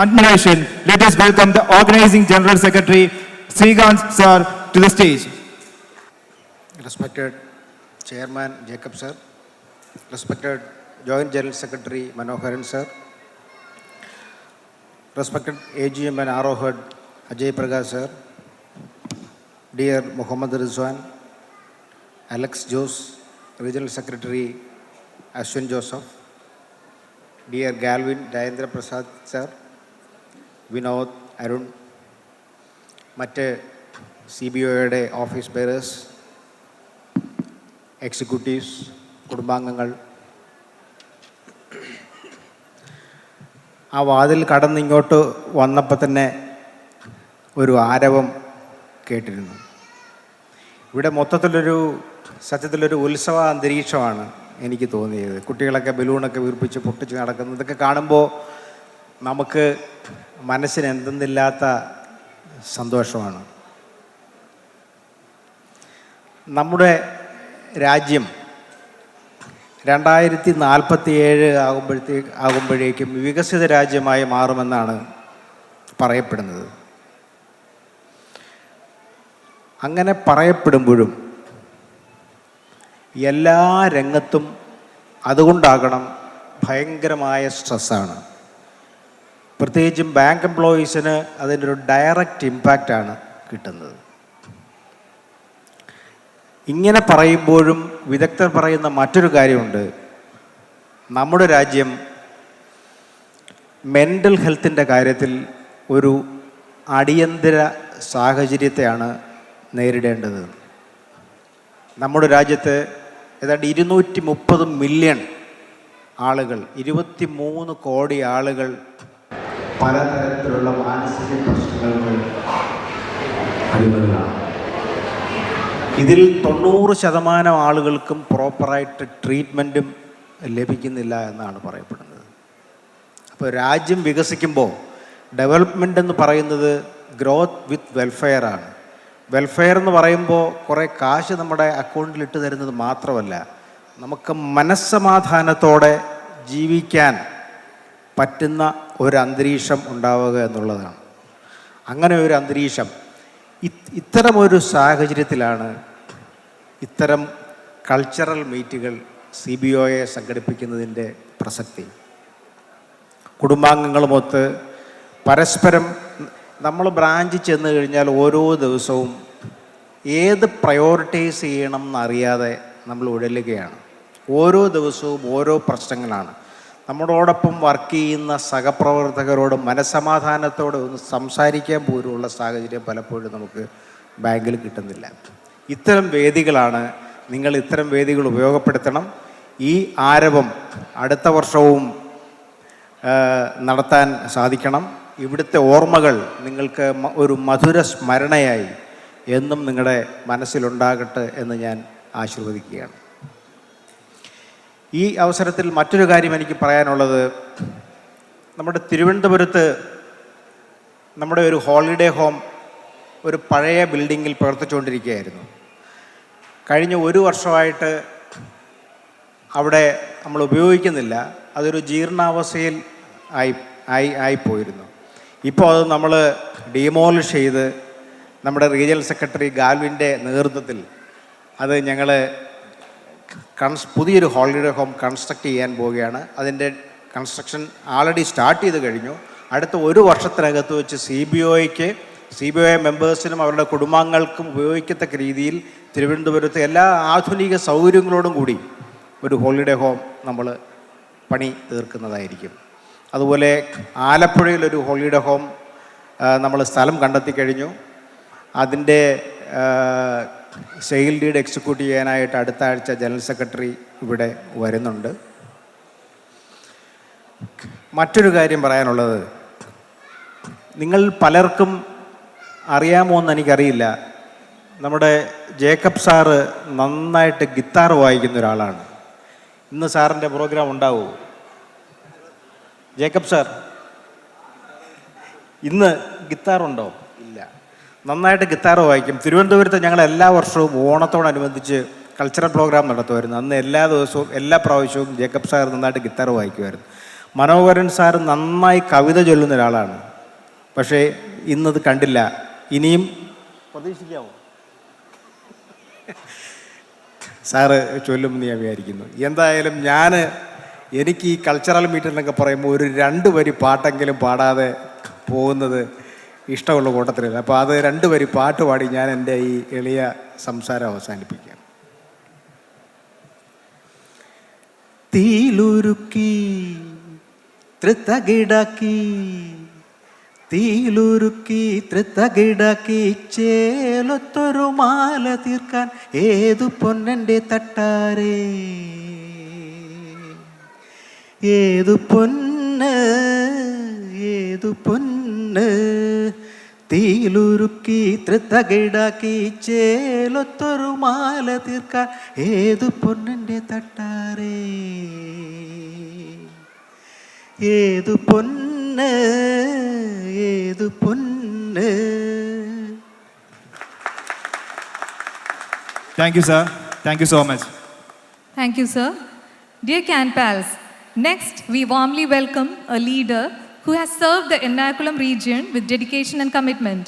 admiration, let us welcome the Organizing General Secretary, Srikant sir, to the stage. Respected Chairman Jacob sir, respected Joint General Secretary Manoharan sir, respected AGM and RO Head Ajay Prakash sir, dear Muhammad Rizwan, Alex Jose, Regional Secretary Ashwin Joseph, dear Galvin Jayendra Prasad sir, Vinod Arun, Mate CBOയുടെ office bearers, executives, കുടുംബാംഗങ്ങൾ, ആ വാതിൽ കടന്നിങ്ങോട്ട് വന്നപ്പോൾ തന്നെ ഒരു ആരവം കേട്ടിരുന്നു. ഇവിടെ സത്യത്തിലൊരു ഉത്സവ അന്തരീക്ഷമാണ് എനിക്ക് തോന്നിയത്. കുട്ടികളൊക്കെ ബലൂണൊക്കെ വീർപ്പിച്ച് പൊട്ടിച്ച് നടക്കുന്നത് ഇതൊക്കെ കാണുമ്പോൾ നമുക്ക് മനസ്സിന് എന്തെന്നില്ലാത്ത സന്തോഷമാണ്. നമ്മുടെ രാജ്യം 2047 ആകുമ്പോഴേക്കും വികസിത രാജ്യമായി മാറുമെന്നാണ് പറയപ്പെടുന്നത്. അങ്ങനെ പറയപ്പെടുമ്പോഴും എല്ലാ രംഗത്തും അതുകൊണ്ടാകണം ഭയങ്കരമായ സ്ട്രെസ്സാണ്. പ്രത്യേകിച്ചും ബാങ്ക് എംപ്ലോയീസിന് അതിൻ്റെ ഒരു ഡയറക്റ്റ് ഇമ്പാക്റ്റാണ് കിട്ടുന്നത്. ഇങ്ങനെ പറയുമ്പോഴും വിദഗ്ധർ പറയുന്ന മറ്റൊരു കാര്യമുണ്ട്. നമ്മുടെ രാജ്യം മെൻ്റൽ ഹെൽത്തിൻ്റെ കാര്യത്തിൽ ഒരു അടിയന്തര സാഹചര്യത്തെയാണ് നേരിടേണ്ടത്. നമ്മുടെ രാജ്യത്ത് ഏതാണ്ട് 230 മില്യൺ ആളുകൾ, 23 കോടി ആളുകൾ പലതരത്തിലുള്ള മാനസിക പ്രശ്നങ്ങൾക്ക് അടിമകളാണ്. ഇതിൽ 90% ആളുകൾക്കും പ്രോപ്പറായിട്ട് ട്രീറ്റ്മെൻറ്റും ലഭിക്കുന്നില്ല എന്നാണ് പറയപ്പെടുന്നത്. അപ്പോൾ രാജ്യം വികസിക്കുമ്പോൾ ഡെവലപ്മെൻ്റ് എന്ന് പറയുന്നത് ഗ്രോത്ത് വിത്ത് വെൽഫെയർ ആണ്. വെൽഫെയർ എന്ന് പറയുമ്പോൾ കുറേ കാശ് നമ്മുടെ അക്കൗണ്ടിലിട്ട് തരുന്നത് മാത്രമല്ല, നമുക്ക് മനസ്സമാധാനത്തോടെ ജീവിക്കാൻ പറ്റുന്ന ഒരു അന്തരീക്ഷം ഉണ്ടാവുക എന്നുള്ളതാണ്. അങ്ങനെ ഒരു അന്തരീക്ഷം ഇത്തരമൊരു സാഹചര്യത്തിലാണ് ഇത്തരം കൾച്ചറൽ മീറ്റുകൾ CBOA സംഘടിപ്പിക്കുന്നതിൻ്റെ പ്രസക്തി. കുടുംബാംഗങ്ങളുമൊത്ത് പരസ്പരം നമ്മൾ ബ്രാഞ്ചിൽ ചെന്ന് കഴിഞ്ഞാൽ ഓരോ ദിവസവും ഏത് പ്രയോറിറ്റൈസ് ചെയ്യണം എന്നറിയാതെ നമ്മൾ ഉഴലുകയാണ്. ഓരോ ദിവസവും ഓരോ പ്രശ്നങ്ങളാണ്. നമ്മളോടൊപ്പം വർക്ക് ചെയ്യുന്ന സഹപ്രവർത്തകരോട് മനസ്സമാധാനത്തോടെ ഒന്ന് സംസാരിക്കാൻ പോലുള്ള സാഹചര്യം പലപ്പോഴും നമുക്ക് ബാങ്കിൽ കിട്ടുന്നില്ല. ഇത്തരം വേദികളാണ്, നിങ്ങൾ ഇത്തരം വേദികൾ ഉപയോഗപ്പെടുത്തണം. ഈ ആരവം അടുത്ത വർഷവും നടത്താൻ സാധിക്കണം. ഇവിടുത്തെ ഓർമ്മകൾ നിങ്ങൾക്ക് ഒരു മധുര സ്മരണയായി എന്നും നിങ്ങളുടെ മനസ്സിലുണ്ടാകട്ടെ എന്ന് ഞാൻ ആശീർവദിക്കുകയാണ്. ഈ അവസരത്തിൽ മറ്റൊരു കാര്യം എനിക്ക് പറയാനുള്ളത്, നമ്മുടെ തിരുവനന്തപുരത്ത് നമ്മുടെ ഒരു ഹോളിഡേ ഹോം ഒരു പഴയ ബിൽഡിങ്ങിൽ പ്രവർത്തിച്ചുകൊണ്ടിരിക്കുകയായിരുന്നു. കഴിഞ്ഞ 1 വർഷമായിട്ട് അവിടെ നമ്മൾ ഉപയോഗിക്കുന്നില്ല. അതൊരു ജീർണാവസ്ഥയിൽ ആയിപ്പോയിരുന്നു. ഇപ്പോൾ അത് നമ്മൾ ഡീമോളിഷ് ചെയ്ത് നമ്മുടെ റീജിയണൽ സെക്രട്ടറി ഗാൽവിൻ്റെ നേതൃത്വത്തിൽ അത് ഞങ്ങൾ പുതിയൊരു ഹോളിഡേ ഹോം കൺസ്ട്രക്റ്റ് ചെയ്യാൻ പോവുകയാണ്. അതിൻ്റെ കൺസ്ട്രക്ഷൻ ആൾറെഡി സ്റ്റാർട്ട് ചെയ്ത് കഴിഞ്ഞു. അടുത്ത ഒരു വർഷത്തിനകത്ത് വെച്ച് CBOI മെമ്പേഴ്സിനും അവരുടെ കുടുംബാംഗങ്ങൾക്കും ഉപയോഗിക്കത്തക്ക രീതിയിൽ തിരുവനന്തപുരത്ത് എല്ലാ ആധുനിക സൗകര്യങ്ങളോടും കൂടി ഒരു ഹോളിഡേ ഹോം നമ്മൾ പണി തീർക്കുന്നതായിരിക്കും. അതുപോലെ ആലപ്പുഴയിലൊരു ഹോളിഡേ ഹോം നമ്മൾ സ്ഥലം കണ്ടെത്തി കഴിഞ്ഞു. അതിൻ്റെ സെയിൽ ഡീഡ് എക്സിക്യൂട്ട് ചെയ്യാനായിട്ട് അടുത്ത ആഴ്ച ജനറൽ സെക്രട്ടറി ഇവിടെ വരുന്നുണ്ട്. മറ്റൊരു കാര്യം പറയാനുള്ളത്, നിങ്ങൾ പലർക്കും അറിയാമോ എന്ന് എനിക്കറിയില്ല, നമ്മുടെ ജേക്കബ് സാറ് നന്നായിട്ട് ഗിത്താർ വായിക്കുന്ന ഒരാളാണ്. ഇന്ന് സാറിൻ്റെ പ്രോഗ്രാം ഉണ്ടാവുമോ? ജേക്കബ് സാർ ഇന്ന് ഗിത്താറുണ്ടോ? ഇല്ല. നന്നായിട്ട് ഗിത്താർ വായിക്കും. തിരുവനന്തപുരത്ത് ഞങ്ങൾ എല്ലാ വർഷവും ഓണത്തോടനുബന്ധിച്ച് കൾച്ചറൽ പ്രോഗ്രാം നടത്തുമായിരുന്നു. അന്ന് എല്ലാ പ്രാവശ്യവും ജേക്കബ് സാർ നന്നായിട്ട് ഗിത്താർ വായിക്കുമായിരുന്നു. മനോഹരൻ സാർ നന്നായി കവിത ചൊല്ലുന്ന ഒരാളാണ്. പക്ഷേ ഇന്നത് കണ്ടില്ല. ഇനിയും പ്രതീക്ഷിക്കാമോ? സാറ് ചൊല്ലുമെന്ന് ഞാൻ വിചാരിക്കുന്നു. എന്തായാലും എനിക്ക് ഈ കൾച്ചറൽ മീറ്റിങ്ങിലൊക്കെ പറയുമ്പോൾ ഒരു 2 വരി പാട്ടെങ്കിലും പാടാതെ പോകുന്നത് ഇഷ്ടമുള്ള കൂട്ടത്തിലല്ല. അപ്പോൾ അത് 2 വരി പാട്ട് പാടി ഞാൻ എൻ്റെ ഈ എളിയ സംസാരം അവസാനിപ്പിക്കാം. തീലുരുക്കി തൃത്തകിടക്കി ചേലത്തൊരു മാല തീർക്കാൻ ഏതു പൊന്നൻ്റെ തട്ടാരേ, ഏതു പൊന്ന് തീലുരുക്കി തൃത്തകിടക്കി ചേലത്തൊരു മാല തീർക്കാൻ ഏതു പൊന്നൻ്റെ തട്ടാരേ, ഏതു പൊന്ന്. Thank you, sir. Thank you so much. Thank you, sir. Dear Can Pals, next we warmly welcome a leader who has served the Ernakulam region with dedication and commitment.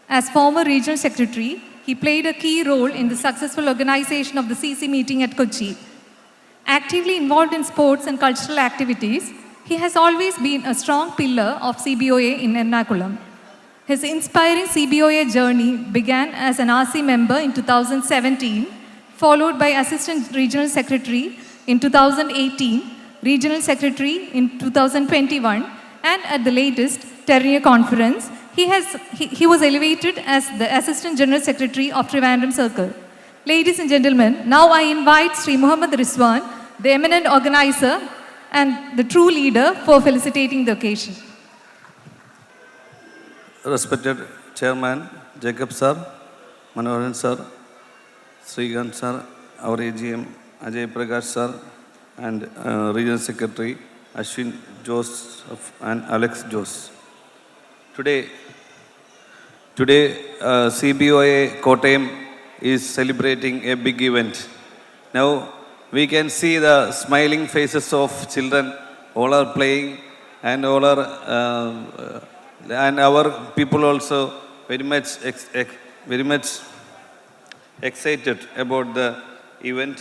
As former regional secretary, he played a key role in the successful organization of the CC meeting at Kochi. Actively involved in sports and cultural activities, he has always been a strong pillar of CBOA in Ernakulam. His inspiring CBOA journey began as an RC member in 2017, followed by Assistant Regional Secretary in 2018, Regional Secretary in 2021, and at the latest Terrier Conference, he was elevated as the Assistant General Secretary of Trivandrum Circle. Ladies and gentlemen, now I invite Sri Muhammad Rizwan, the eminent organizer and the true leader, for felicitating the occasion. Respected Chairman Jacob Sir, Manoharan Sir, Srikanth Sir, our AGM Ajay Prakash Sir, and Regional Secretary Ashwin Joseph and Alex Jose. Today CBOA Kottayam is celebrating a big event. Now we can see the smiling faces of children. All are playing and all are and our people also very much excited about the event.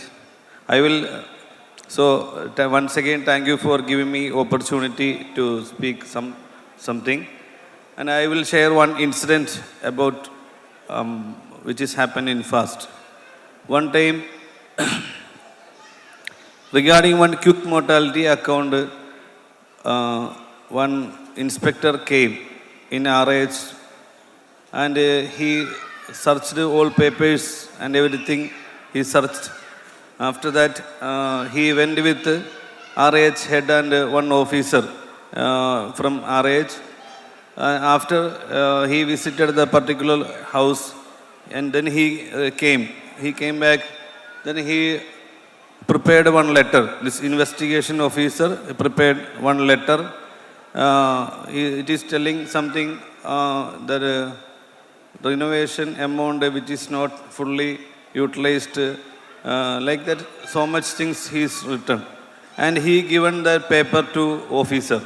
I will once again thank you for giving me opportunity to speak something, and I will share one incident about which is happened in fast. One time regarding one quick mortality account, one inspector came in RH and he searched all papers and everything. He searched. After that, he went with RH head and one officer from RH. After he visited the particular house, and then he came back. Then he prepared one letter. This investigation officer prepared one letter. It is telling something that renovation amount which is not fully utilized, like that, so much things he is written. And he given that paper to officer,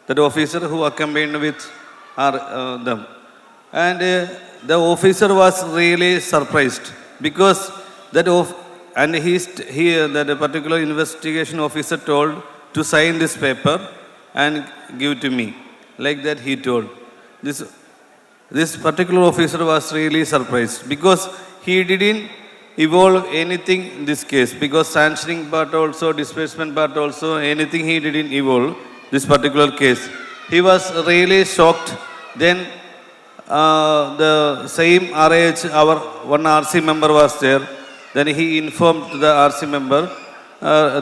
that officer who accompanied with them. And the officer was really surprised because that that particular investigation officer told to sign this paper and give to me. Like that he told. This particular officer was really surprised because he didn't evolve anything in this case, because sanctioning part also, disbursement part also, anything he didn't evolve this particular case. He was really shocked. Then the same RH, our one RC member was there. Then he informed the RC member,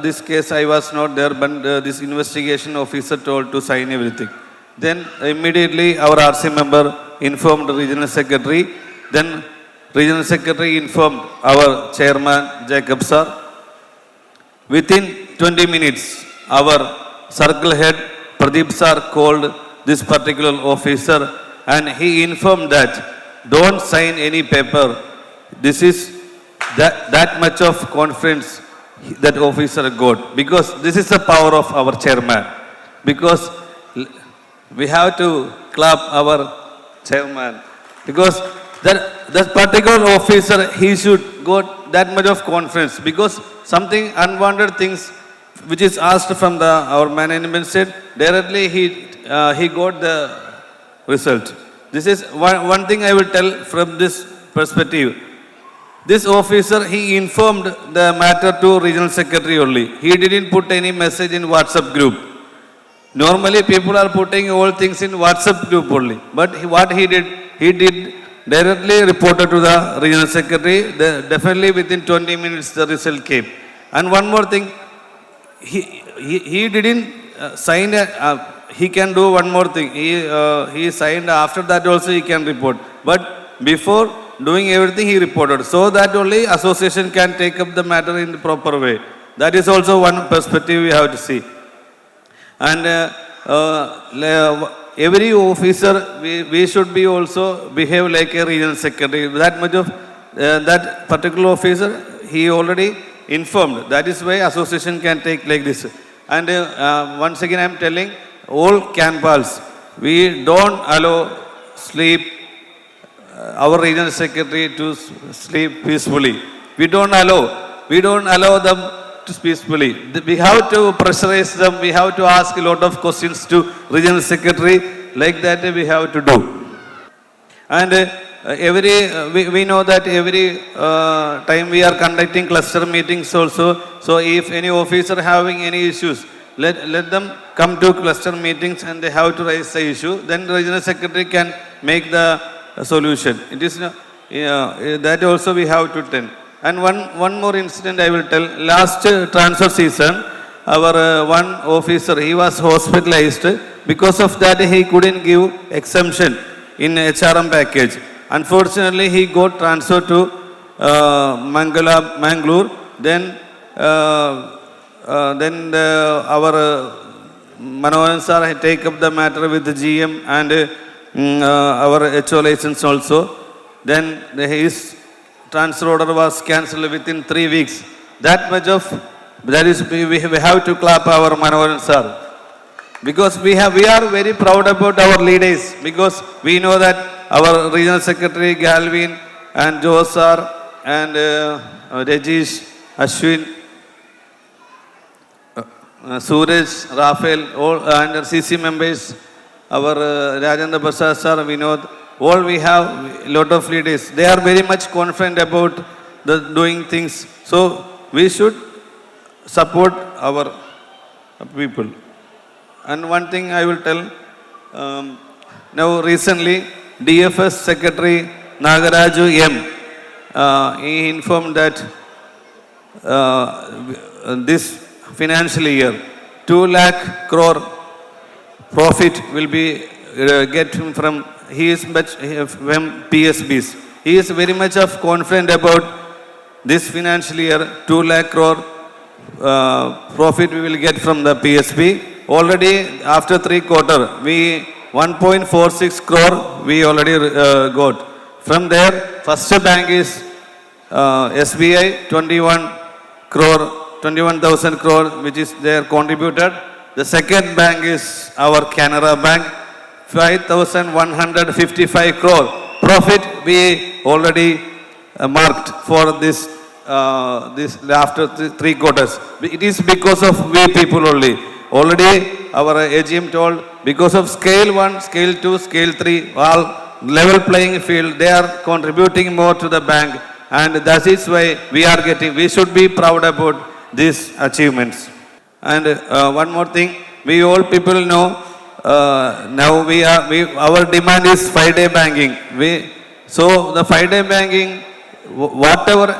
this case I was not there, but this investigation officer told to sign everything. Then immediately our RC member informed the regional secretary. Then regional secretary informed our chairman Jacob sir. Within 20 minutes, our circle head Pradeep sir called this particular officer and he informed that don't sign any paper. This is that much of confidence that officer got, because this is the power of our chairman. Because we have to clap our chairman, because that particular officer, he should got that much of confidence, because something unwanted things which is asked from our management said, directly he got the result. This is one thing I will tell from this perspective. This officer, he informed the matter to regional secretary only. He didn't put any message in WhatsApp group. Normally people are putting all things in WhatsApp group only. But what he did directly reported to the regional secretary. Definitely within 20 minutes the result came. And one more thing, he didn't sign, he can do one more thing. He signed, after that also he can report. But before doing everything he reported, so that only association can take up the matter in the proper way. That is also one perspective we have to see. And every officer, we should be also behave like a regional secretary. That much of that particular officer, he already informed. That is why association can take like this. And once again I am telling all CANPALs, we don't allow sleep, our regional secretary to sleep peacefully. We don't allow them to peacefully. We have to pressurize them. We have to ask a lot of questions to regional secretary. Like that we have to do. And we know that every time we are conducting cluster meetings also. So if any officer having any issues, let them come to cluster meetings and they have to raise the issue. Then the regional secretary can make the solution. It is that also we have to tell. And one more incident I will tell. Last transfer season, our one officer, he was hospitalized. Because of that, he couldn't give exemption in HRM package. Unfortunately, he got transferred to Mangalore. Then our Manoharan sir take up the matter with the GM and our HO license also. Then his transfer order was cancelled within 3 weeks. That much of, that is, we have to clap our Manoharan sir. Because we are very proud about our leaders, because we know that our regional secretary Galvin and Joe sir and Rajesh, Ashwin, Suraj, Rafael, all and CC members, our Rajendra Prasad sir, Vinod, all we have a lot of leaders. They are very much confident about the doing things. So we should support our people. And one thing I will tell, now recently DFS Secretary Nagaraju M, he informed that this financial year 2 lakh crore profit will be get from from PSBs. He is very much of confident about this financial year 2 lakh crore profit we will get from the PSB. Already after 3 quarters, we 1.46 crore we already got. From there, first bank is SBI 21,000 crore which is there contributed. The second bank is our Canara Bank 5,155 crore. Profit we already marked for this after 3 quarters. It is because of we people only. Already our AGM told because of scale 1, scale 2, scale 3, all level playing field, they are contributing more to the bank, and that is why we are getting, we should be proud about these achievements. And one more thing, we all people know now our demand is 5-day banking. So the 5-day banking, whatever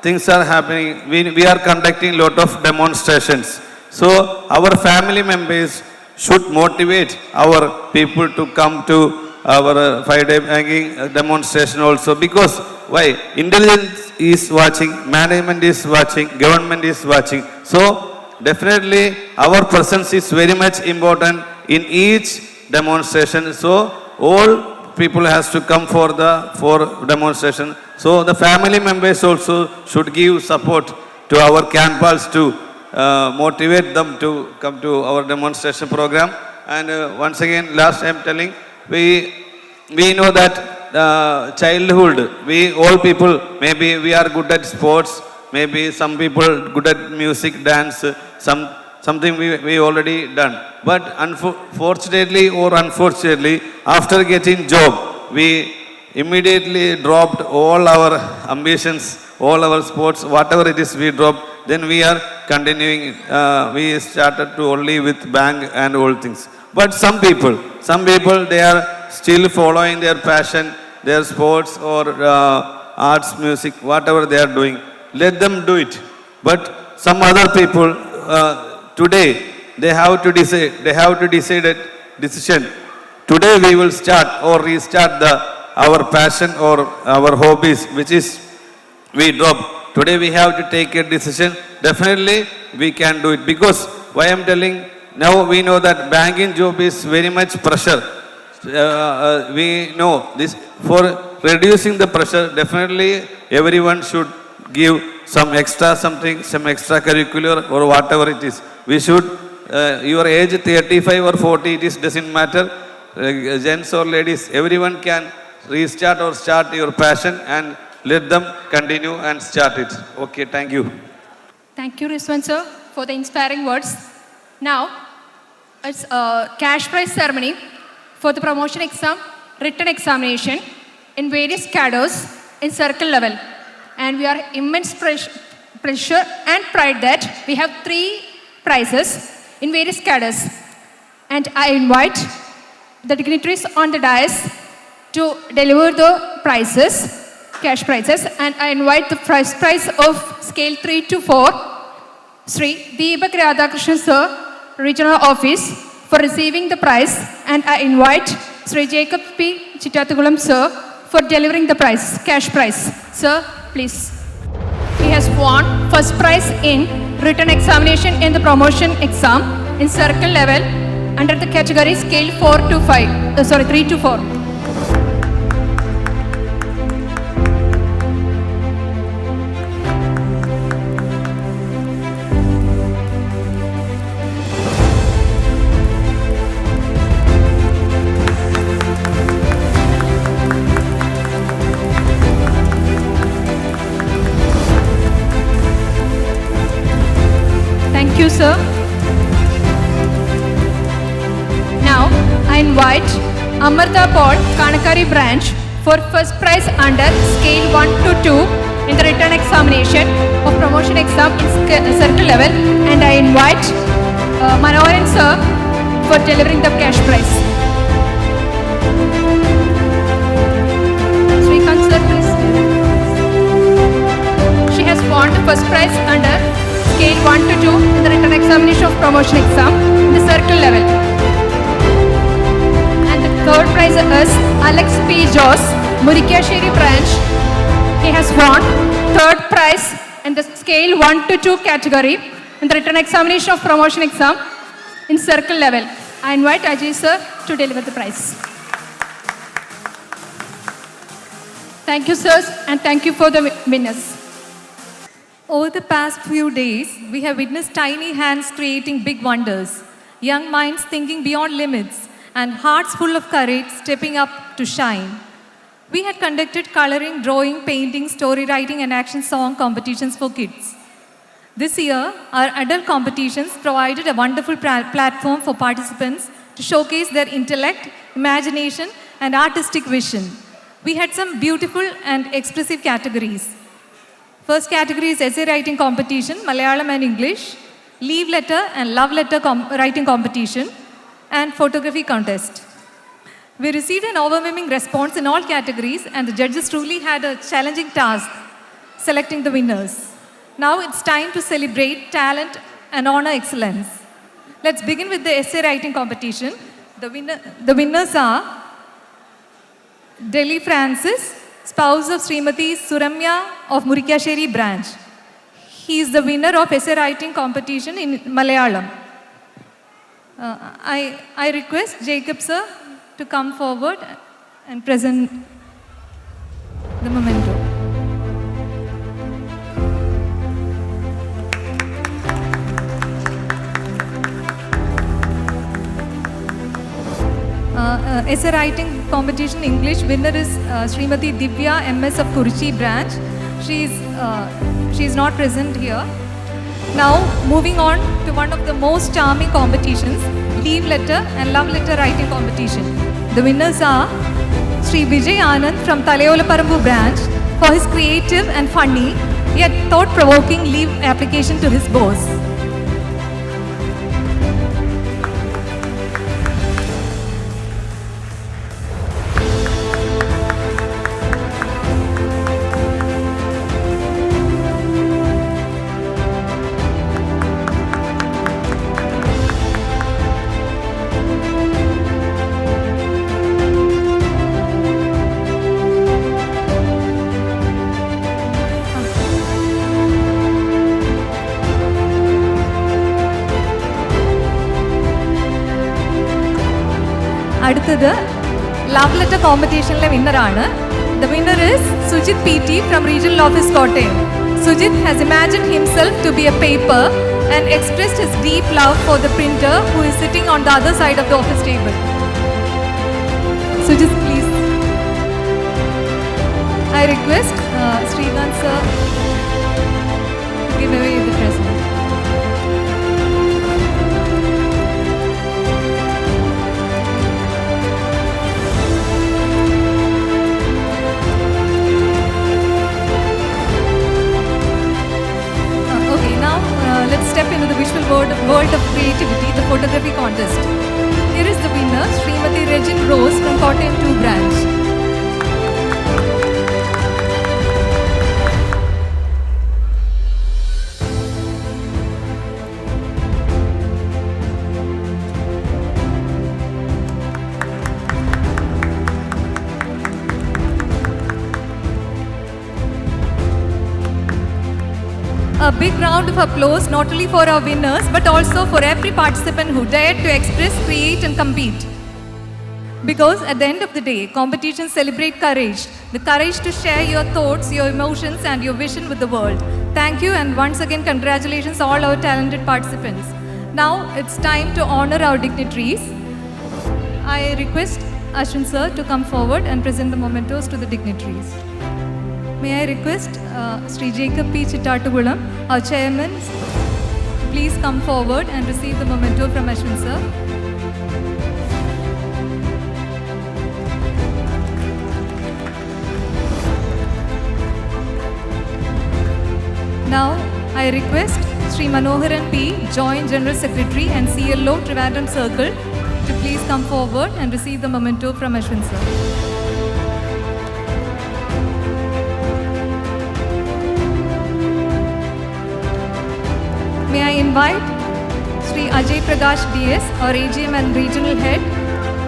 things are happening, we are conducting lot of demonstrations. So our family members should motivate our people to come to our 5-day banking demonstration also. Because why? Intelligence is watching, management is watching, government is watching. So definitely our presence is very much important in each demonstration. So all people has to come for demonstration. So the family members also should give support to our campers to motivate them to come to our demonstration program. And once again, last I am telling, we know that childhood, we all people, maybe we are good at sports, maybe some people good at music, dance, something we already done. But unfortunately or unfortunately, after getting job, we immediately dropped all our ambitions, all our sports, whatever it is we dropped. Then we are continuing, we started to only with bank and all things. But some people, they are still following their passion, their sports or arts, music, whatever they are doing. Let them do it. But some other people, today, they have to decide a decision. Today we will start or restart our passion or our hobbies, which is we drop. Today we have to take a decision. Definitely we can do it. Because why I am telling, now we know that banking job is very much pressure. We know this. For reducing the pressure, definitely everyone should give some extra something, some extracurricular or whatever it is. We should, your age 35 or 40, it is doesn't matter. Gents or ladies, everyone can restart or start your passion, and let them continue and start it. Okay, thank you. Thank you, Rizwan sir, for the inspiring words. Now, it's a cash prize ceremony for the promotion exam, written examination in various cadres in circle level. And we are immense pressure and pride that we have 3 prizes in various cadres. And I invite the dignitaries on the dais to deliver the prizes, cash prizes. And I invite the first prize of scale 3 to 4, Sri Deepak Radhakrishnan sir, Regional Office, for receiving the prize. And I invite Sri Jacob P. Chittatugulam sir for delivering the prize, cash prize. Sir, please. He has won first prize in written examination in the promotion exam in circle level under the category scale 3 to 4. Thank you, sir. Now, I invite Amartha Paul, Kanakari branch, for first prize under scale 1 to 2 in the written examination of promotion exam in circle level. And I invite Manoharan sir for delivering the cash prize. Srikanth sir, please. She has won the first prize under scale 1 to 2 in the written examination of promotion exam in the circle level. And the third prize is Alex P. Joss, Murikashiri branch. He has won third prize in the scale 1 to 2 category in the written examination of promotion exam in circle level. I invite Ajay sir to deliver the prize. Thank you, sirs, and thank you for the winners. Over the past few days, we have witnessed tiny hands creating big wonders, young minds thinking beyond limits, and hearts full of courage stepping up to shine. We had conducted coloring, drawing, painting, story writing, and action song competitions for kids. This year, our adult competitions provided a wonderful platform for participants to showcase their intellect, imagination, and artistic vision. We had some beautiful and expressive categories. First category is essay writing competition, Malayalam and English, leave letter and love letter writing competition, and photography contest. We received an overwhelming response in all categories, and the judges truly had a challenging task selecting the winners. Now it's time to celebrate talent and honor excellence. Let's begin with the essay writing competition. The winners are Delhi Francis, spouse of Srimati Suramya of Murikasheri branch. He is the winner of essay writing competition in Malayalam. I request Jacob sir to come forward and present the memento. Essay writing competition English winner is Srimati Divya MS of Kurichi branch. She is not present here. Now moving on to one of the most charming competitions, leave letter and love letter writing competition. The winners are Sri Vijay Anand from Talayola branch for his creative and funny yet thought-provoking leave application to his boss. അടുത്തത് love letter കോമ്പറ്റീഷനിലെ വിന്നറാണ്. The winner is Sujit PT from Regional Office Kottayam. Sujit has imagined himself to be a paper and expressed his deep love for the printer who is sitting on the other side of the office table. Sujit, please. I request Srikanth sir to give away the present. Let's step into the visual world of creativity, the photography contest. Here is the winner, Srimati Regin Rose from Kottayam 2 branch. A big round of applause not only for our winners but also for every participant who dared to express, create and compete. Because at the end of the day, competitions celebrate courage, the courage to share your thoughts, your emotions and your vision with the world. Thank you and once again congratulations all our talented participants. Now it's time to honor our dignitaries. I request Ashwin sir to come forward and present the mementos to the dignitaries. May I request Sri Jacob P. Chittatugulam, our chairman, to please come forward and receive the memento from Ashwin sir. Now I request Sri Manoharan P., Joint General Secretary and CLO, Trivandrum Circle, to please come forward and receive the memento from Ashwin sir. May I invite Sri Ajay Prakash DS, our AGM and Regional Head,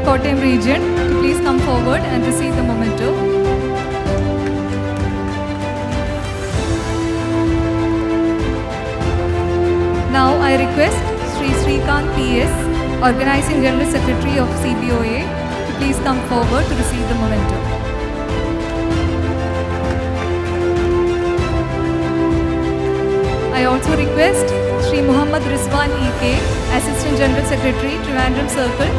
Kottayam Region, to please come forward and receive the memento. Now I request Sri Srikanth PS, Organizing General Secretary of CBOA, to please come forward to receive the memento. I also request Sri Muhammad Rizwan EK, Assistant General Secretary, Trivandrum Circle,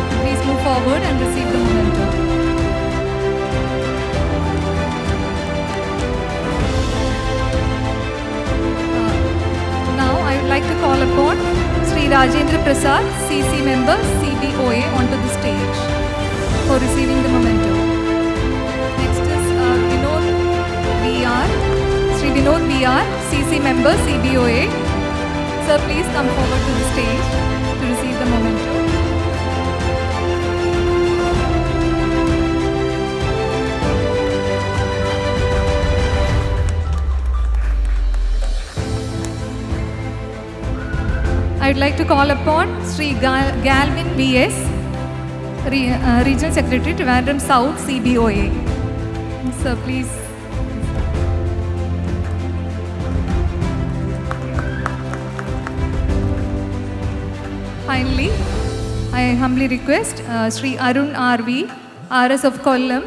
to please forward and receive the memento. Now I would like to call upon Sri Rajendra Prasad, CC member, CBOA, onto the stage for receiving the memento. Next is Vinod VR, Sri Vinod VR, CC member, CBOA. Sir, please come forward to the stage to receive the memento. I would like to call upon Sri Galvin VS, Regional Secretary, Trivandrum South, CBOA. Sir, please. Finally, I humbly request Sri Arun RV, RS of Kollam,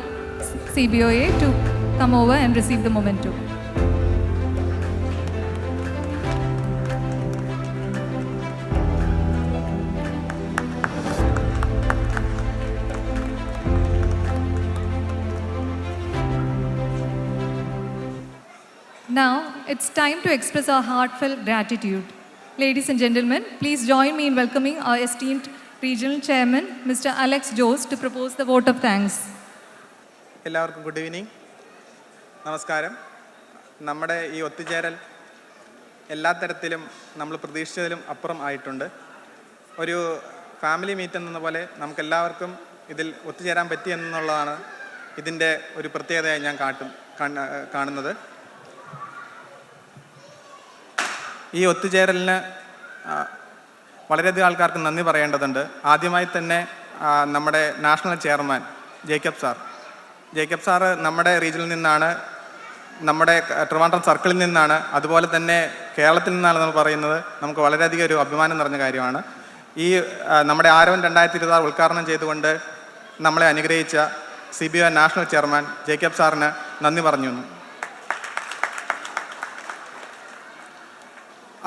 CBOA, to come over and receive the memento. Now, it's time to express our heartfelt gratitude. Ladies and gentlemen, please join me in welcoming our esteemed Regional Chairman, Mr. Alex Jose, to propose the vote of thanks. എല്ലാവർക്കും good evening, നമസ്കാരം. നമ്മുടെ ഈ ഒത്തുചേരൽ എല്ലാ തരത്തിലും നമ്മൾ പ്രതീക്ഷിച്ചതിലും അപ്പുറം ആയിട്ടുണ്ട്. ഒരു ഫാമിലി മീറ്റ് എന്ന പോലെ നമുക്കെല്ലാവർക്കും ഇതിൽ ഒത്തുചേരാൻ പറ്റി എന്നുള്ളതാണ് ഇതിൻ്റെ ഒരു പ്രത്യേകതയായി ഞാൻ കാണുന്നത്. ഈ ഒത്തുചേരലിന് വളരെയധികം ആൾക്കാർക്ക് നന്ദി പറയേണ്ടതുണ്ട്. ആദ്യമായി തന്നെ നമ്മുടെ നാഷണൽ ചെയർമാൻ ജേക്കബ് സാറ് നമ്മുടെ റീജിയനിൽ നിന്നാണ്, നമ്മുടെ ട്രിവാൻഡ്രം സർക്കിളിൽ നിന്നാണ്, അതുപോലെ തന്നെ കേരളത്തിൽ നിന്നാണ് നമ്മൾ പറയുന്നത്. നമുക്ക് വളരെയധികം ഒരു അഭിമാനം നിറഞ്ഞ കാര്യമാണ്. ഈ നമ്മുടെ ആരവൻ 2026 ഉദ്ഘാടനം ചെയ്തുകൊണ്ട് നമ്മളെ അനുഗ്രഹിച്ച CBOA നാഷണൽ ചെയർമാൻ ജേക്കബ് സാറിന് നന്ദി പറഞ്ഞു.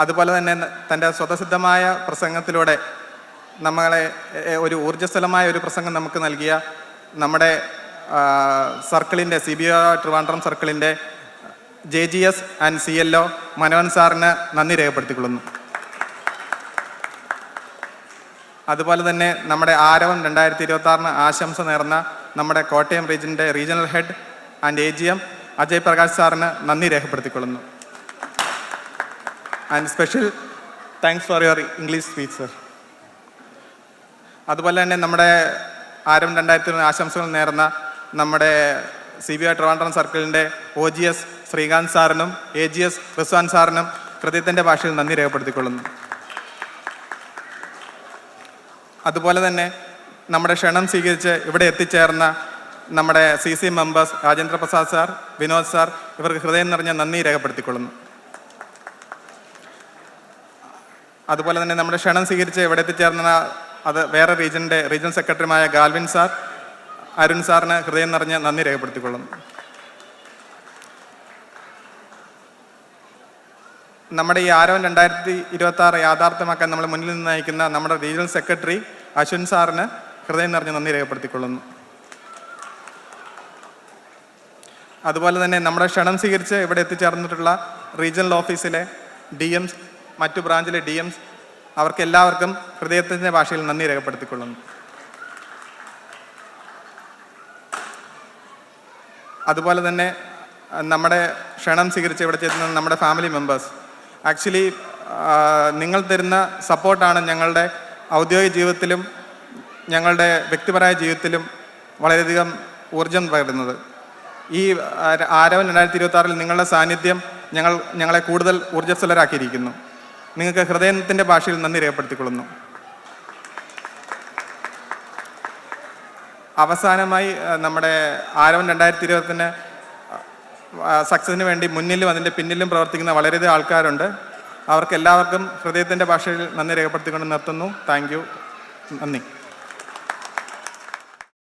അതുപോലെ തന്നെ തൻ്റെ സ്വതസിദ്ധമായ പ്രസംഗത്തിലൂടെ നമ്മളെ ഒരു ഊർജ്ജസ്വലമായ ഒരു പ്രസംഗം നമുക്ക് നൽകിയ നമ്മുടെ സർക്കിളിൻ്റെ CBOA ട്രിവാൻഡ്രം സർക്കിളിൻ്റെ JGS ആൻഡ് CLO മനോഹൻ സാറിന് നന്ദി രേഖപ്പെടുത്തിക്കൊള്ളുന്നു. അതുപോലെ തന്നെ നമ്മുടെ ആരവം 2026 ആശംസ നേർന്ന നമ്മുടെ കോട്ടയം റീജിയൻ്റെ regional head and AGM Ajay Prakash സാറിന് നന്ദി രേഖപ്പെടുത്തിക്കൊള്ളുന്നു. And special thanks for your English speech sir. അതുപോലെ തന്നെ നമ്മുടെ ആരവം 2026 ആശംസകൾ നേർന്ന നമ്മുടെ CBOA ട്രിവാൻഡ്രം സർക്കിളിൻ്റെ OGS ശ്രീകാന്ത് സാറിനും AGS റിസ്വാൻ സാറിനും ഹൃദയത്തിൻ്റെ ഭാഷയിൽ നന്ദി രേഖപ്പെടുത്തിക്കൊള്ളുന്നു. അതുപോലെ തന്നെ നമ്മുടെ ക്ഷണം സ്വീകരിച്ച് ഇവിടെ എത്തിച്ചേർന്ന നമ്മുടെ CC members Rajendra Prasad sir, Vinod sir, ഇവർക്ക് ഹൃദയം നിറഞ്ഞ നന്ദി രേഖപ്പെടുത്തിക്കൊള്ളുന്നു. അതുപോലെ തന്നെ നമ്മുടെ ക്ഷണം സ്വീകരിച്ച് ഇവിടെ എത്തിച്ചേർന്ന അത് വേറെ റീജിയണൽ സെക്രട്ടറിയുമായ ഗാൽവിൻ സാർ, അരുൺ സാറിന് ഹൃദയം നിറഞ്ഞ നന്ദി രേഖപ്പെടുത്തിക്കൊള്ളുന്നു. നമ്മുടെ ഈ ആരവൻ 2026 യാഥാർത്ഥ്യമാക്കാൻ നമ്മൾ മുന്നിൽ നിന്ന് നയിക്കുന്ന നമ്മുടെ റീജിയണൽ സെക്രട്ടറി അശ്വിൻ സാറിന് ഹൃദയം നിറഞ്ഞ നന്ദി രേഖപ്പെടുത്തിക്കൊള്ളുന്നു. അതുപോലെ തന്നെ നമ്മുടെ ക്ഷണം സ്വീകരിച്ച് ഇവിടെ എത്തിച്ചേർന്നിട്ടുള്ള റീജിയണൽ ഓഫീസിലെ DMs, മറ്റു ബ്രാഞ്ചിലെ DMs, അവർക്കെല്ലാവർക്കും ഹൃദയത്തിൻ്റെ ഭാഷയിൽ നന്ദി രേഖപ്പെടുത്തിക്കൊള്ളുന്നു. അതുപോലെ തന്നെ നമ്മുടെ ക്ഷണം സ്വീകരിച്ച് ഇവിടെ ചേരുന്ന നമ്മുടെ ഫാമിലി മെമ്പേഴ്സ്, ആക്ച്വലി നിങ്ങൾ തരുന്ന സപ്പോർട്ടാണ് ഞങ്ങളുടെ ഔദ്യോഗിക ജീവിതത്തിലും ഞങ്ങളുടെ വ്യക്തിപരമായ ജീവിതത്തിലും വളരെയധികം ഊർജം പകരുന്നത്. ഈ ആരവൻ 2026 നിങ്ങളുടെ സാന്നിധ്യം ഞങ്ങളെ കൂടുതൽ ഊർജ്ജസ്വലരാക്കിയിരിക്കുന്നു. നിങ്ങൾക്ക് ഹൃദയത്തിൻ്റെ ഭാഷയിൽ നന്ദി രേഖപ്പെടുത്തിക്കൊള്ളുന്നു. അവസാനമായി നമ്മുടെ ആരവൻ 2020 സക്സസിന് വേണ്ടി മുന്നിലും അതിൻ്റെ പിന്നിലും പ്രവർത്തിക്കുന്ന വളരെയധികം ആൾക്കാരുണ്ട്. അവർക്കെല്ലാവർക്കും ഹൃദയത്തിൻ്റെ ഭാഷയിൽ നന്ദി രേഖപ്പെടുത്തിക്കൊണ്ട് നിർത്തുന്നു. താങ്ക് യു, നന്ദി.